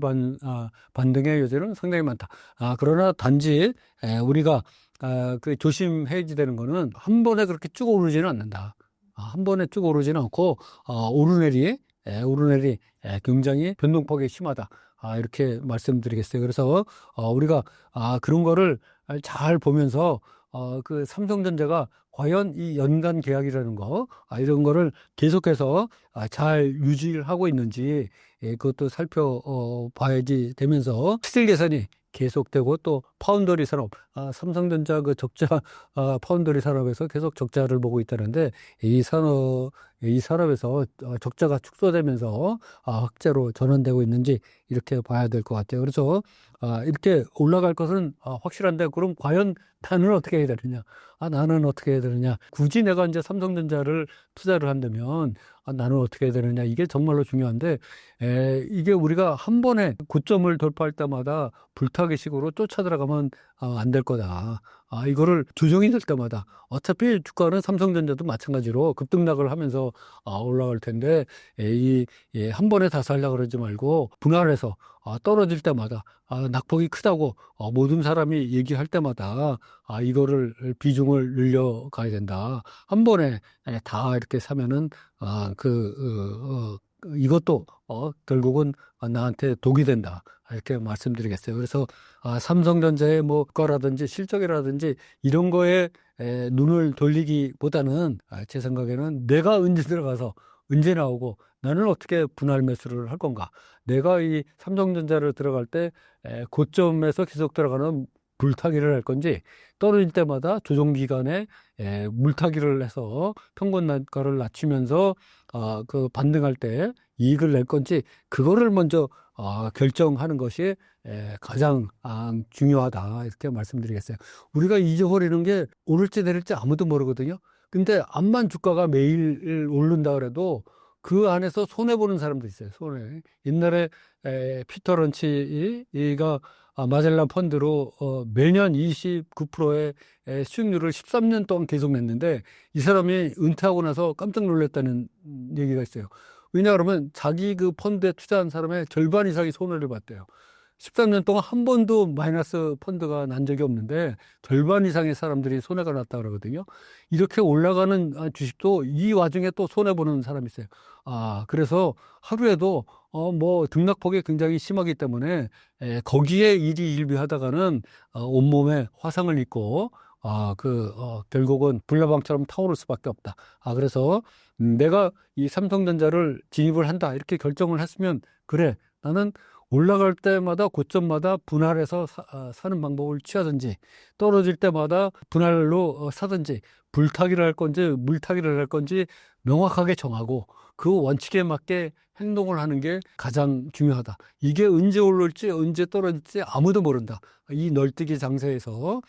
반등의 여지는 상당히 많다. 그러나 단지 우리가 그 조심해야지 되는 거는 한 번에 그렇게 쭉 오르지는 않는다. 한 번에 쭉 오르지는 않고 오르내리 굉장히 변동폭이 심하다. 이렇게 말씀드리겠어요. 그래서 우리가 그런 거를 잘 보면서 그 삼성전자가 과연 이 연간 계약이라는 거 이런 거를 계속해서 잘 유지를 하고 있는지 그것도 살펴봐야지 되면서 실질 개선이 계속되고 또 파운더리 산업 삼성전자 그 적자 파운더리 산업에서 계속 적자를 보고 있다는데 이 산업에서 적자가 축소되면서 확대로 전환되고 있는지 이렇게 봐야 될 것 같아요. 그래서 이렇게 올라갈 것은 확실한데 그럼 과연 나는 어떻게 해야 되느냐? 나는 어떻게 해야 되느냐? 굳이 내가 이제 삼성전자를 투자를 한다면 나는 어떻게 해야 되느냐? 이게 정말로 중요한데 이게 우리가 한 번에 고점을 돌파할 때마다 불타기식으로 쫓아 들어가면 안 될 거다. 이거를 조정이 될 때마다 어차피 주가는 삼성전자도 마찬가지로 급등락을 하면서 올라갈 텐데 한 번에 다 살려고 그러지 말고 분할해서 떨어질 때마다 낙폭이 크다고 모든 사람이 얘기할 때마다 이거를 비중을 늘려가야 된다. 한 번에 다 이렇게 사면은 이것도 결국은 나한테 독이 된다. 이렇게 말씀드리겠어요. 그래서 삼성전자의 뭐 거라든지 실적이라든지 이런 거에 눈을 돌리기보다는 제 생각에는 내가 언제 들어가서 언제 나오고 나는 어떻게 분할 매수를 할 건가. 내가 이 삼성전자를 들어갈 때 고점에서 계속 들어가는 물타기를 할 건지 떨어질 때마다 조정 기간에 물타기를 해서 평균 단가를 낮추면서 그 반등할 때 이익을 낼 건지 그거를 먼저 결정하는 것이 가장 중요하다 이렇게 말씀드리겠어요. 우리가 잊어버리는 게 오를지 내릴지 아무도 모르거든요. 근데 암만 주가가 매일 오른다 그래도 그 안에서 손해보는 사람도 있어요. 손해. 옛날에 피터 런치가 마젤란 펀드로 매년 29%의 수익률을 13년 동안 계속 냈는데 이 사람이 은퇴하고 나서 깜짝 놀랐다는 얘기가 있어요. 왜냐 그러면 자기 그 펀드에 투자한 사람의 절반 이상이 손해를 봤대요. 13년 동안 한 번도 마이너스 펀드가 난 적이 없는데 절반 이상의 사람들이 손해가 났다 그러거든요. 이렇게 올라가는 주식도 이 와중에 또 손해보는 사람이 있어요. 그래서 하루에도 뭐 등락폭이 굉장히 심하기 때문에 거기에 일희일비하다가는 온몸에 화상을 입고 결국은 불나방처럼 타오를 수밖에 없다. 그래서 내가 이 삼성전자를 진입을 한다 이렇게 결정을 했으면 그래 나는 올라갈 때마다 고점마다 분할해서 사는 방법을 취하든지 떨어질 때마다 분할로 사든지 불타기를 할 건지 물타기를 할 건지 명확하게 정하고 그 원칙에 맞게 행동을 하는 게 가장 중요하다. 이게 언제 오를지 언제 떨어질지 아무도 모른다. 이 널뛰기 장세에서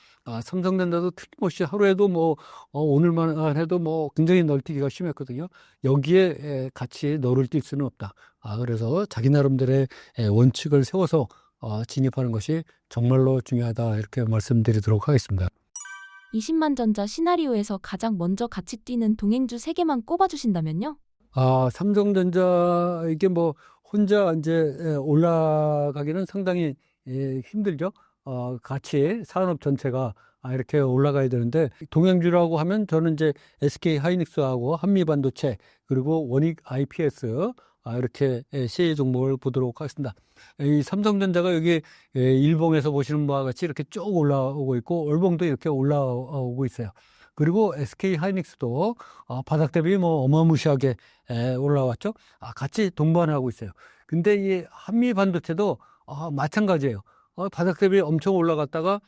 삼성전자도 틀림없이 하루에도 뭐 오늘만 해도 뭐 굉장히 널뛰기가 심했거든요. 여기에 같이 너를 뛸 수는 없다. 그래서 자기 나름대로의 원칙을 세워서 진입하는 것이 정말로 중요하다. 이렇게 말씀드리도록 하겠습니다.
20만 전자 시나리오에서 가장 먼저 같이 뛰는 동행주 3개만 꼽아주신다면요?
삼성전자 이게 뭐 혼자 이제 올라가기는 상당히 힘들죠. 같이 산업 전체가 이렇게 올라가야 되는데 동행주라고 하면 저는 이제 SK 하이닉스하고 한미반도체 그리고 원익 IPS 이렇게 CA 종목을 보도록 하겠습니다. 이 삼성전자가 여기 일봉에서 보시는 바와 같이 이렇게 쭉 올라오고 있고 월봉도 이렇게 올라오고 있어요. 그리고 SK 하이닉스도 바닥 대비 뭐 어마무시하게 올라왔죠. 같이 동반하고 있어요. 근데 이 한미 반도체도 마찬가지예요. 바닥 대비 엄청 올라갔다가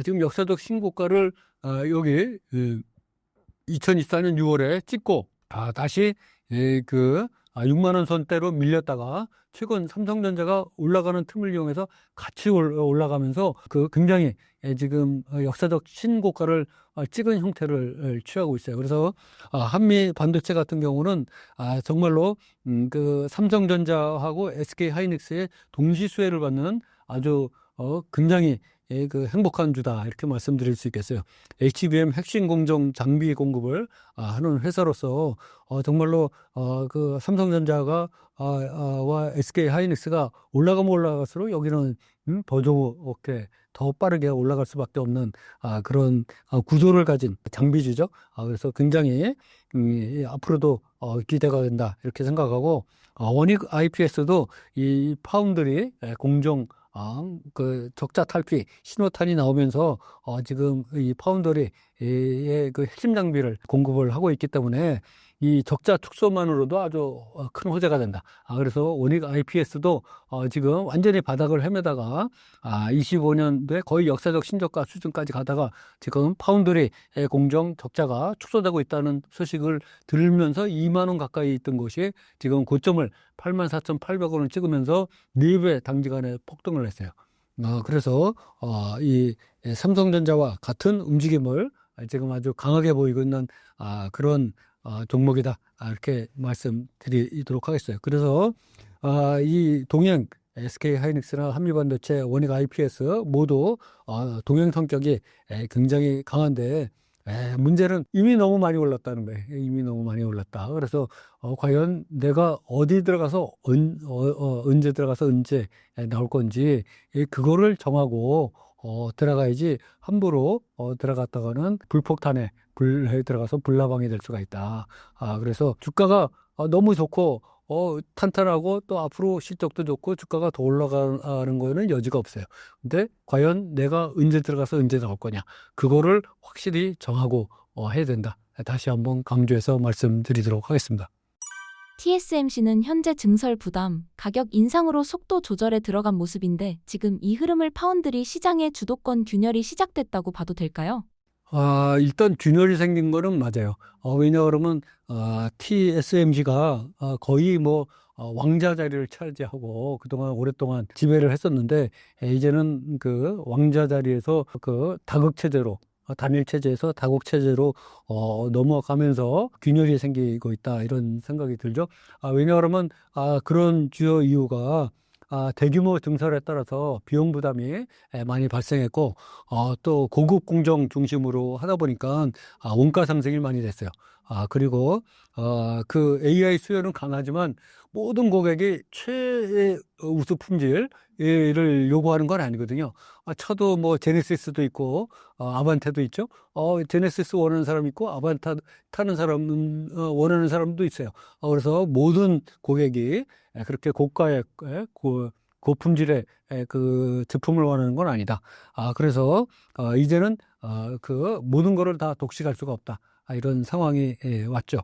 지금 역사적 신고가를 여기 2024년 6월에 찍고 다시 6만 원 선대로 밀렸다가 최근 삼성전자가 올라가는 틈을 이용해서 같이 올라가면서 굉장히 지금 역사적 신고가를 찍은 형태를 취하고 있어요. 그래서 한미 반도체 같은 경우는 정말로 그 삼성전자하고 SK 하이닉스의 동시 수혜를 받는 아주 굉장히 행복한 주다 이렇게 말씀드릴 수 있겠어요. HBM 핵심 공정 장비 공급을 하는 회사로서 정말로 그 삼성전자가 와 SK 하이닉스가 올라가면 올라갈수록 여기는 더 좋게 더 빠르게 올라갈 수밖에 없는 그런 구조를 가진 장비주죠. 그래서 굉장히 앞으로도 기대가 된다 이렇게 생각하고 원익 IPS도 이 파운드리 공정 그 적자 탈피 신호탄이 나오면서 지금 이 파운더리의 그 핵심 장비를 공급을 하고 있기 때문에 이 적자 축소만으로도 아주 큰 호재가 된다. 그래서 원익 IPS도 지금 완전히 바닥을 헤매다가 25년도에 거의 역사적 신저가 수준까지 가다가 지금 파운드리 공정 적자가 축소되고 있다는 소식을 들으면서 2만 원 가까이 있던 것이 지금 고점을 84,800원을 찍으면서 4배 단기간에 폭등을 했어요. 그래서 이 삼성전자와 같은 움직임을 지금 아주 강하게 보이고 있는 그런 종목이다. 이렇게 말씀드리도록 하겠어요. 그래서 이 동행 SK 하이닉스나 한미반도체, 원익 IPS 모두 동행 성격이 굉장히 강한데 문제는 이미 너무 많이 올랐다는 거예요. 이미 너무 많이 올랐다. 그래서 과연 내가 어디 들어가서 언제 들어가서 언제 나올 건지 그거를 정하고 들어가야지 함부로 들어갔다가는 불에 들어가서 불나방이 될 수가 있다. 그래서 주가가 너무 좋고 탄탄하고 또 앞으로 실적도 좋고 주가가 더 올라가는 거에는 여지가 없어요. 근데 과연 내가 언제 들어가서 언제 나올 거냐, 그거를 확실히 정하고 해야 된다. 다시 한번 강조해서 말씀드리도록 하겠습니다.
TSMC는 현재 증설 부담, 가격 인상으로 속도 조절에 들어간 모습인데 지금 이 흐름을 파원들이 시장의 주도권 균열이 시작됐다고 봐도 될까요?
일단 균열이 생긴 거는 맞아요. 왜냐 그러면 TSMC가 거의 뭐 왕자 자리를 차지하고 그동안 오랫동안 지배를 했었는데 이제는 그 왕자 자리에서 그 다극 체제로 단일 체제에서 다국 체제로 넘어가면서 균열이 생기고 있다, 이런 생각이 들죠. 왜냐 그러면 그런 주요 이유가 대규모 증설에 따라서 비용 부담이 많이 발생했고 또 고급 공정 중심으로 하다 보니까 원가 상승이 많이 됐어요. 그리고 그 AI 수요는 강하지만 모든 고객이 최애 우수 품질을 요구하는 건 아니거든요. 차도 뭐 제네시스도 있고 아반떼도 있죠. 제네시스 원하는 사람 있고 아반떼 타는 사람 원하는 사람도 있어요. 그래서 모든 고객이 그렇게 고가의 고품질의 그 제품을 원하는 건 아니다. 그래서 이제는 그 모든 거를 다 독식할 수가 없다. 이런 상황이 왔죠.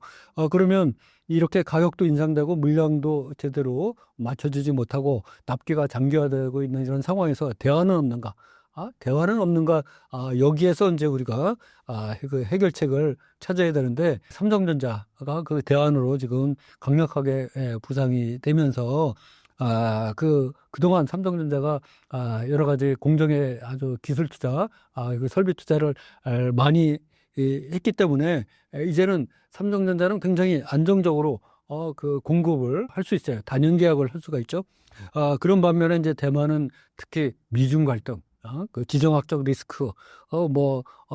그러면 이렇게 가격도 인상되고 물량도 제대로 맞춰지지 못하고 납기가 장기화되고 있는 이런 상황에서 대안은 없는가? 대안은 없는가? 여기에서 이제 우리가 그 해결책을 찾아야 되는데 삼성전자가 그 대안으로 지금 강력하게 부상이 되면서 그동안 삼성전자가 여러 가지 공정의 아주 기술 투자, 그 설비 투자를 많이 했기 때문에 이제는 삼성전자는 굉장히 안정적으로 그 공급을 할 수 있어요. 단연 계약을 할 수가 있죠. 그런 반면에 이제 대만은 특히 미중 갈등, 그 지정학적 리스크,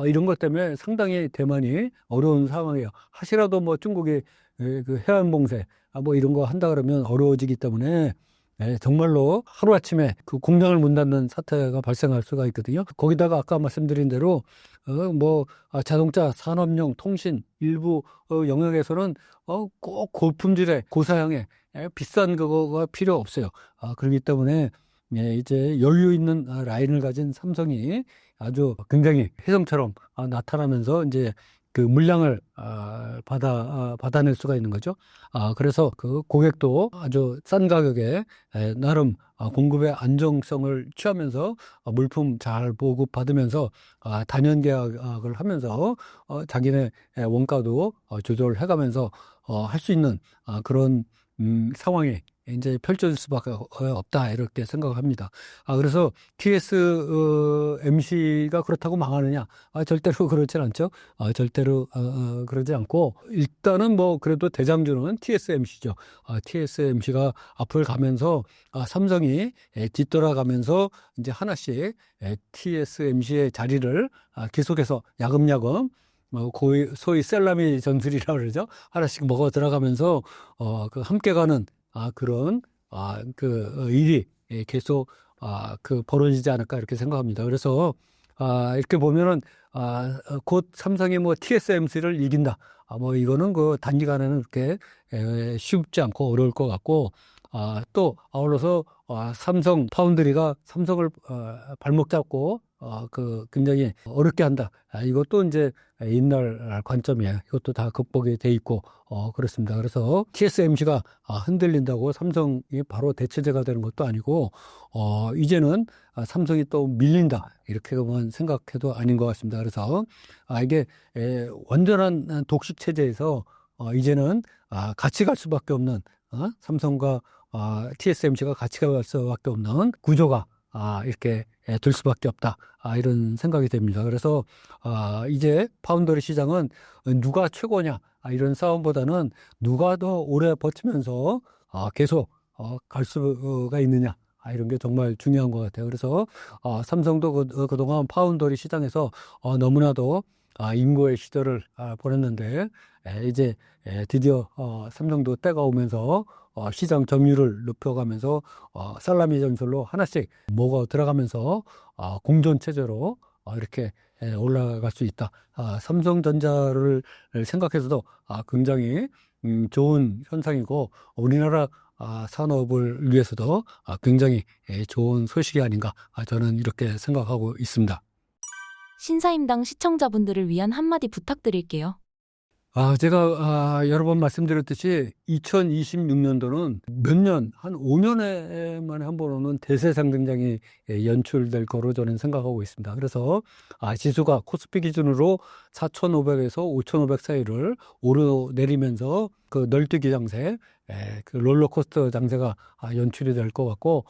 이런 것 때문에 상당히 대만이 어려운 상황이에요. 하시라도 뭐 중국이 그 해안봉쇄, 뭐 이런 거 한다 그러면 어려워지기 때문에 정말로 하루아침에 그 공장을 문 닫는 사태가 발생할 수가 있거든요. 거기다가 아까 말씀드린 대로 자동차, 산업용, 통신 일부 영역에서는 꼭 고품질의 고사양의 비싼 그거가 필요 없어요. 그렇기 때문에 이제 여유 있는 라인을 가진 삼성이 아주 굉장히 혜성처럼 나타나면서 이제 그 물량을 받아낼 수가 있는 거죠. 그래서 그 고객도 아주 싼 가격에 나름 공급의 안정성을 취하면서 물품 잘 보급받으면서 단연 계약을 하면서 자기네 원가도 조절을 해가면서 할 수 있는 그런 상황이 이제 펼쳐질 수밖에 없다, 이렇게 생각합니다. 그래서 TSMC가 그렇다고 망하느냐? 절대로 그렇진 않죠. 절대로 그러지 않고 일단은 뭐 그래도 대장주는 TSMC죠. TSMC가 앞을 가면서 삼성이 뒤돌아가면서 이제 하나씩 TSMC의 자리를 계속해서 야금야금 소위 셀라미 전술이라고 그러죠. 하나씩 먹어 들어가면서 그 함께 가는 그런 그 일이 계속 그 벌어지지 않을까, 이렇게 생각합니다. 그래서 이렇게 보면은 곧 삼성이 뭐 TSMC를 이긴다. 뭐 이거는 그 단기간에는 그렇게 쉽지 않고 어려울 것 같고, 또 아울러서 삼성 파운드리가 삼성을 발목 잡고 그 굉장히 어렵게 한다. 이것도 이제 옛날 관점이에요. 이것도 다 극복이 돼 있고 그렇습니다. 그래서 TSMC가 흔들린다고 삼성이 바로 대체제가 되는 것도 아니고 이제는 삼성이 또 밀린다, 이렇게만 생각해도 아닌 것 같습니다. 그래서 이게 완전한 독식 체제에서 이제는 같이 갈 수밖에 없는 삼성과 TSMC가 같이 갈 수밖에 없는 구조가 이렇게 될 수밖에 없다, 이런 생각이 됩니다. 그래서 이제 파운더리 시장은 누가 최고냐, 이런 싸움보다는 누가 더 오래 버티면서 계속 갈 수가 있느냐, 이런 게 정말 중요한 것 같아요. 그래서 삼성도 그동안 파운더리 시장에서 너무나도 인고의 시절을 보냈는데 이제 드디어 삼성도 때가 오면서 시장 점유율을 높여가면서 살라미 전술로 하나씩 먹어 들어가면서 공존 체제로 이렇게 올라갈 수 있다. 삼성전자를 생각해서도 굉장히 좋은 현상이고 우리나라 산업을 위해서도 굉장히 좋은 소식이 아닌가 저는 이렇게 생각하고 있습니다.
신사임당 시청자분들을 위한 한마디 부탁드릴게요.
제가 여러 번 말씀드렸듯이 2026년도는 몇 년, 한 5년에 만에 한 번 오는 대세상등장이 연출될 거로 저는 생각하고 있습니다. 그래서 지수가 코스피 기준으로 4,500에서 5,500 사이를 오르내리면서 그 널뛰기 장세, 그 롤러코스터 장세가 연출이 될 것 같고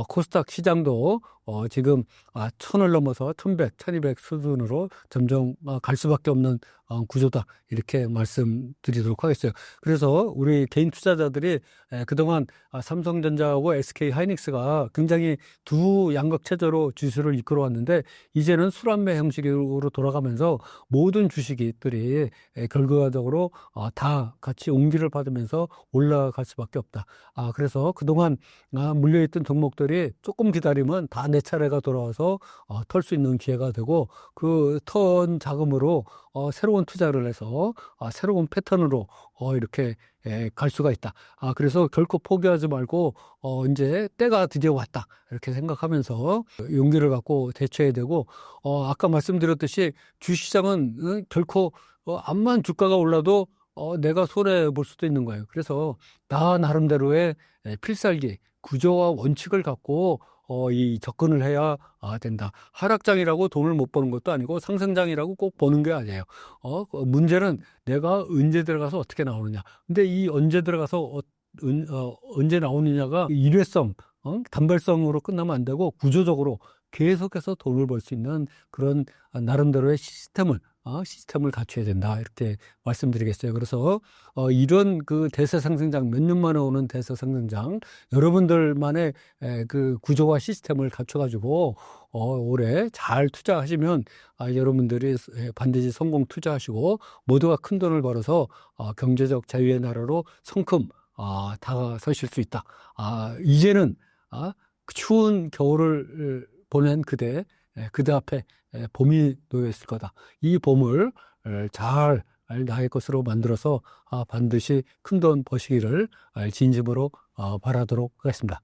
코스닥 시장도 지금 1,000을 넘어서 1,100, 1,200 수준으로 점점 갈 수밖에 없는 구조다 이렇게 말씀드리도록 하겠어요. 그래서 우리 개인 투자자들이 그동안 삼성전자하고 SK 하이닉스가 굉장히 두 양극 체제로 주식을 이끌어 왔는데 이제는 순환매 형식으로 돌아가면서 모든 주식들이 결과적으로 다 같이 옹기를 받으면서 올라갈 수밖에 없다. 그래서 그동안 물려있던 종목들이 조금 기다리면 다 내 차례가 돌아와서 털 수 있는 기회가 되고 그 턴 자금으로 새로운 투자를 해서 새로운 패턴으로 이렇게 갈 수가 있다. 그래서 결코 포기하지 말고 이제 때가 드디어 왔다. 이렇게 생각하면서 용기를 갖고 대처해야 되고 아까 말씀드렸듯이 주시장은 결코 암만 주가가 올라도 내가 손해 볼 수도 있는 거예요. 그래서 나 나름대로의 필살기, 구조와 원칙을 갖고 이 접근을 해야 된다. 하락장이라고 돈을 못 버는 것도 아니고 상승장이라고 꼭 버는 게 아니에요. 문제는 내가 언제 들어가서 어떻게 나오느냐. 근데 이 언제 들어가서 언제 나오느냐가 일회성, 단발성으로 끝나면 안 되고 구조적으로 계속해서 돈을 벌 수 있는 그런 나름대로의 시스템을 갖춰야 된다. 이렇게 말씀드리겠어요. 그래서 이런 그 대세 상승장, 몇 년 만에 오는 대세 상승장, 여러분들만의 그 구조와 시스템을 갖춰가지고 올해 잘 투자하시면 여러분들이 반드시 성공 투자하시고 모두가 큰 돈을 벌어서 경제적 자유의 나라로 성큼 다가서실 수 있다. 이제는 추운 겨울을 보낸 그대 앞에 봄이 놓여 있을 거다. 이 봄을 잘 나의 것으로 만들어서 반드시 큰 돈 버시기를 진심으로 바라도록 하겠습니다.